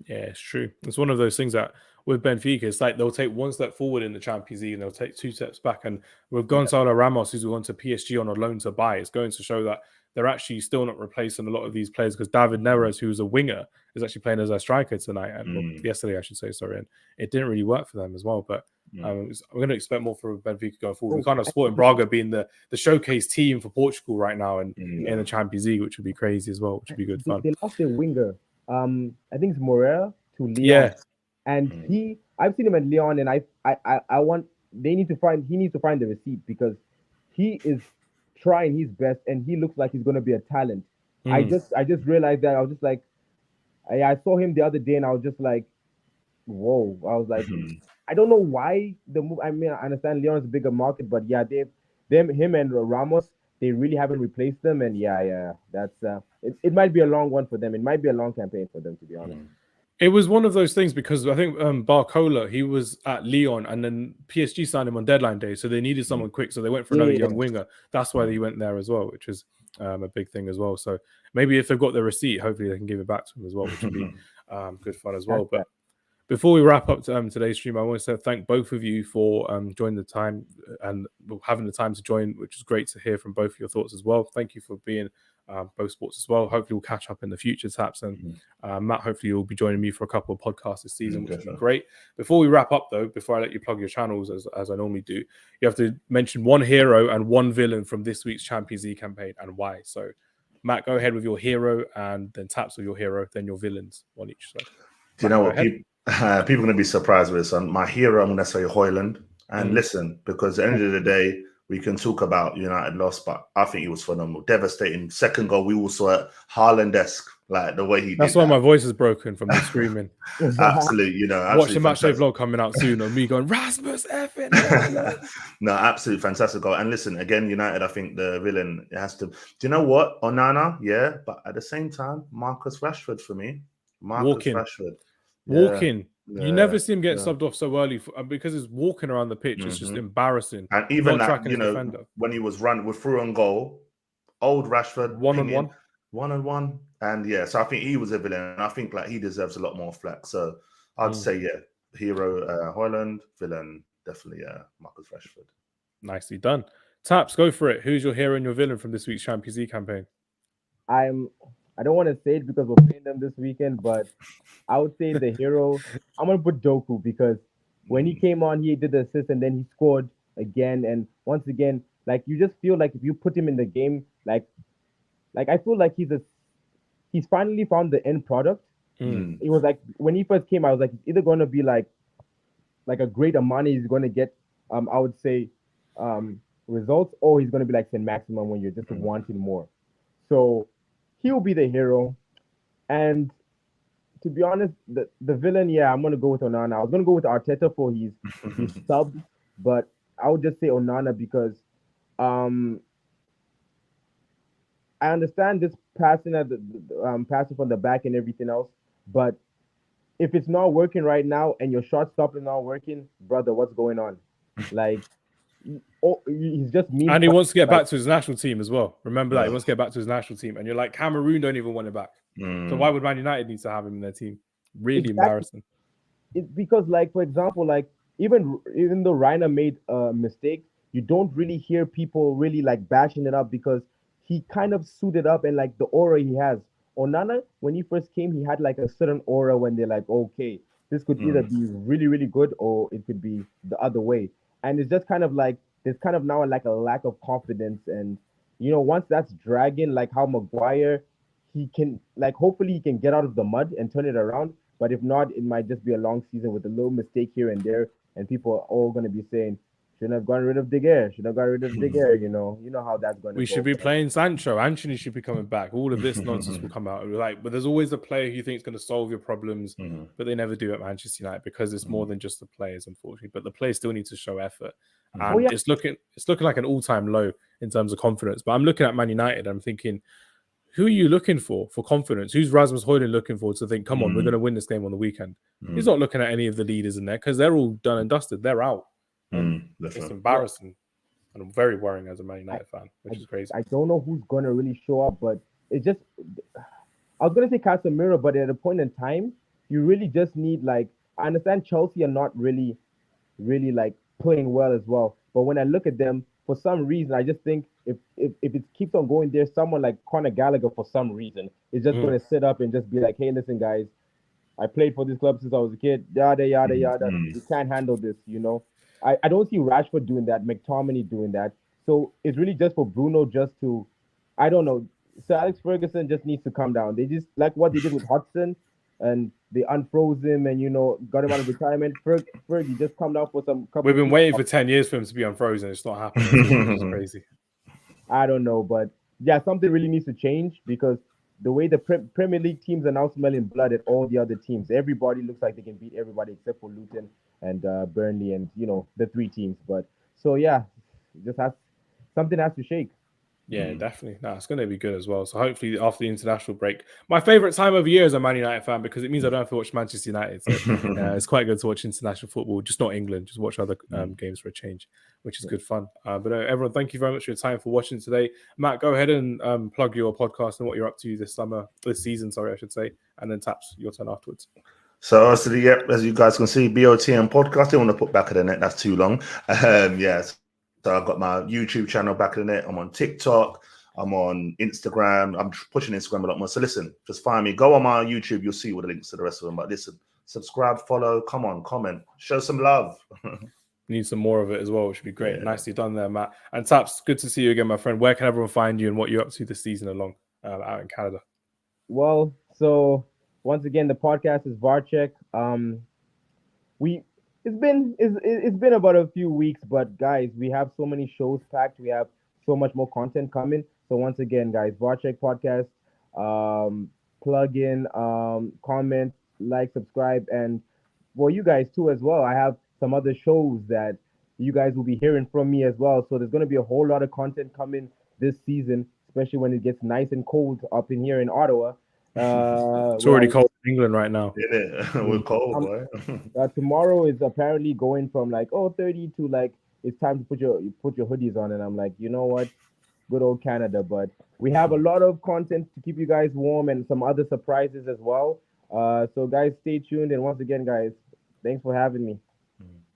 Yeah, it's true. It's one of those things that with Benfica, it's like they'll take 1 step forward in the Champions League and they'll take 2 steps back. And with Gonzalo Ramos, who's gone to PSG on a loan to buy, it's going to show that they're actually still not replacing a lot of these players, because David Neres, who's a winger, is actually playing as a striker tonight, and yesterday, I should say, sorry, and it didn't really work for them as well. But I'm going to expect more from Benfica going forward. We can't have Sporting Braga being the showcase team for Portugal right now in the Champions League, which would be crazy as well, which would be good fun. They lost their winger. I think it's Moreira to Lyon. Yeah. And I've seen him at Lyon, and he needs to find the receipt, because he is trying his best and he looks like he's going to be a talent. I just realized that. I was just like, I saw him the other day and I was just like, whoa. I was like, I don't know why the move. I mean, I understand Lyon is a bigger market, but yeah, him and Ramos, they really haven't replaced them. And that's it might be a long one for them. It might be a long campaign for them, to be honest. It was one of those things, because I think Barcola, he was at Lyon, and then PSG signed him on deadline day, so they needed someone quick, so they went for another young winger. That's why they went there as well, which is a big thing as well. So maybe if they've got the receipt, hopefully they can give it back to him as well, which would be good fun as well. But before we wrap up today's stream, I want to thank both of you for joining the time and having the time to join, which is great to hear from both of your thoughts as well. Thank you for being both sports as well. Hopefully we'll catch up in the future, Taps, and Matt, hopefully you'll be joining me for a couple of podcasts this season, which would be great. Before we wrap up though, before I let you plug your channels as I normally do, you have to mention one hero and one villain from this week's Champions League campaign and why. So Matt, go ahead with your hero, and then Taps with your hero, then your villains, one each. So, do you know what? People are going to be surprised with this one. My hero, I'm going to say Højlund. And listen, because at the end of the day, we can talk about United loss, but I think he was phenomenal, devastating. Second goal, we all saw it, Haaland-esque, like the way he did. That's why my voice is broken from the screaming. Absolutely, Watch the MatchDay vlog coming out soon of me going, Rasmus effing. No, absolutely fantastic goal. And listen, again, United, I think the villain has to. Do you know what? Onana, yeah, but at the same time, Marcus Rashford for me. Marcus Walking. Rashford. Walking. You never see him get yeah. subbed off so early because he's walking around the pitch. It's just embarrassing. And even Not that, tracking you his know, defender. when he was running with through on goal, old Rashford, One-on-one. one-on-one, and yeah, so I think he was a villain, and I think like he deserves a lot more flack. So I'd say hero Højlund, villain definitely Marcus Rashford. Nicely done. Taps, go for it. Who's your hero and your villain from this week's Champions League campaign? I don't want to say it because we're playing them this weekend, but I would say the hero. I'm gonna put Doku because when he came on, he did the assist and then he scored again. And once again, like you just feel like if you put him in the game, like I feel like he's finally found the end product. It was like when he first came, I was like, it's either going to be like a great Amani he's going to get, I would say, results, or he's going to be like St. Maximum when you're just wanting more. So he'll be the hero. And to be honest, the villain, I'm going to go with Onana. I was going to go with Arteta for his sub, but I would just say Onana because I understand this passing at passing from the back and everything else, but if it's not working right now and your shot stop is not working, brother, what's going on? Like, he's just mean. And he wants to get back to his national team as well. Remember that he wants to get back to his national team, and you're like, Cameroon don't even want it back. So why would Man United need to have him in their team? Really embarrassing. It's because, like, for example, like even though Reiner made a mistake, you don't really hear people really like bashing it up because he kind of suited up and like the aura he has. Onana, when he first came, he had like a certain aura when they're like, okay, this could either be really, really good or it could be the other way. And it's just kind of like, there's kind of now like a lack of confidence. And, you know, once that's dragging, like how Maguire, he can, like, hopefully he can get out of the mud and turn it around. But if not, it might just be a long season with a little mistake here and there. And people are all going to be saying, shouldn't have gotten rid of De Gea. Shouldn't have gotten rid of De Gea, you know how that's going to go. We should be playing Sancho. Anthony should be coming back. All of this nonsense will come out. Like, but there's always a player who you think is going to solve your problems, but they never do at Manchester United because it's more than just the players, unfortunately. But the players still need to show effort. And it's looking like an all-time low in terms of confidence. But I'm looking at Man United. I'm thinking, who are you looking for confidence? Who's Rasmus Højlund looking for to think, come on, we're going to win this game on the weekend? He's not looking at any of the leaders in there because they're all done and dusted. They're out. It's embarrassing and very worrying as a Man United fan, which is crazy. I don't know who's going to really show up, but it's just, I was going to say Casemiro, but at a point in time, you really just need, like, I understand Chelsea are not really like playing well as well. But when I look at them, for some reason, I just think if it keeps on going there, someone like Conor Gallagher, for some reason, is just going to sit up and just be like, hey, listen, guys, I played for this club since I was a kid, yada, yada, yada. You can't handle this, you know. I don't see Rashford doing that, McTominay doing that. So it's really just for Bruno just to, I don't know, Sir Alex Ferguson just needs to come down. They just, like what they did with Hudson, and they unfroze him and, you know, got him out of retirement. Fergie, just come down for some couple. We've been waiting for 10 years for him to be unfrozen. It's not happening. It's crazy. I don't know, but yeah, something really needs to change because the way the Premier League teams are now smelling blood at all the other teams. Everybody looks like they can beat everybody except for Luton and Burnley and, you know, the three teams. But so, yeah, something has to shake. Yeah, definitely. No, it's going to be good as well. So hopefully after the international break, my favorite time of year as a Man United fan because it means I don't have to watch Manchester United. So it's quite good to watch international football, just not England, just watch other games for a change, which is good fun. But everyone, thank you very much for your time for watching today. Matt, go ahead and plug your podcast and what you're up to this season, I should say. And then Taps, your turn afterwards. So, as you guys can see, BOTM podcast. I don't want to put back of the net. That's too long. Yes. So I've got my YouTube channel back in it. I'm on TikTok. I'm on Instagram. I'm pushing Instagram a lot more. So listen, just find me. Go on my YouTube. You'll see all the links to the rest of them. But listen, subscribe, follow, come on, comment, show some love. Need some more of it as well, which would be great. Yeah. Nicely done there, Matt. And Taps, good to see you again, my friend. Where can everyone find you and what you're up to this season along out in Canada? Well, so once again, the podcast is Varcheck. It's been about a few weeks, but guys, we have so many shows packed. We have so much more content coming. So once again, guys, Varcheck podcast, plug in, comment, like, subscribe, and well, you guys too as well. I have some other shows that you guys will be hearing from me as well. So there's going to be a whole lot of content coming this season, especially when it gets nice and cold up in here in Ottawa. It's already cold England right now. We're cold, boy. Tomorrow is apparently going from like 30 to like it's time to put your hoodies on, and I'm like, you know what, good old Canada. But we have a lot of content to keep you guys warm and some other surprises as well. So guys, stay tuned, and once again, guys, thanks for having me.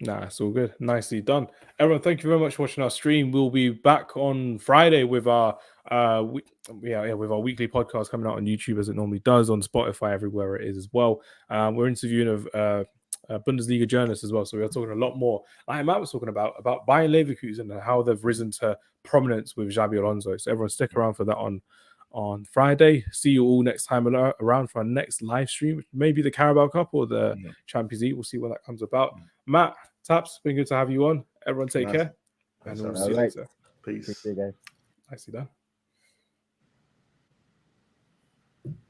Nah, it's all good. Nicely done. Everyone, thank you very much for watching our stream. We'll be back on Friday with our with our weekly podcast coming out on YouTube as it normally does, on Spotify, everywhere it is as well. We're interviewing a Bundesliga journalist as well, so we are talking a lot more, like Matt was talking about Bayern Leverkusen and how they've risen to prominence with Xabi Alonso. So everyone stick around for that on Friday. See you all next time around for our next live stream, which may be the Carabao Cup or the Champions League. We'll see what that comes about. Matt, Taps, been good to have you on. Everyone take care. And we'll see you later. Peace. Guys. Nicely done.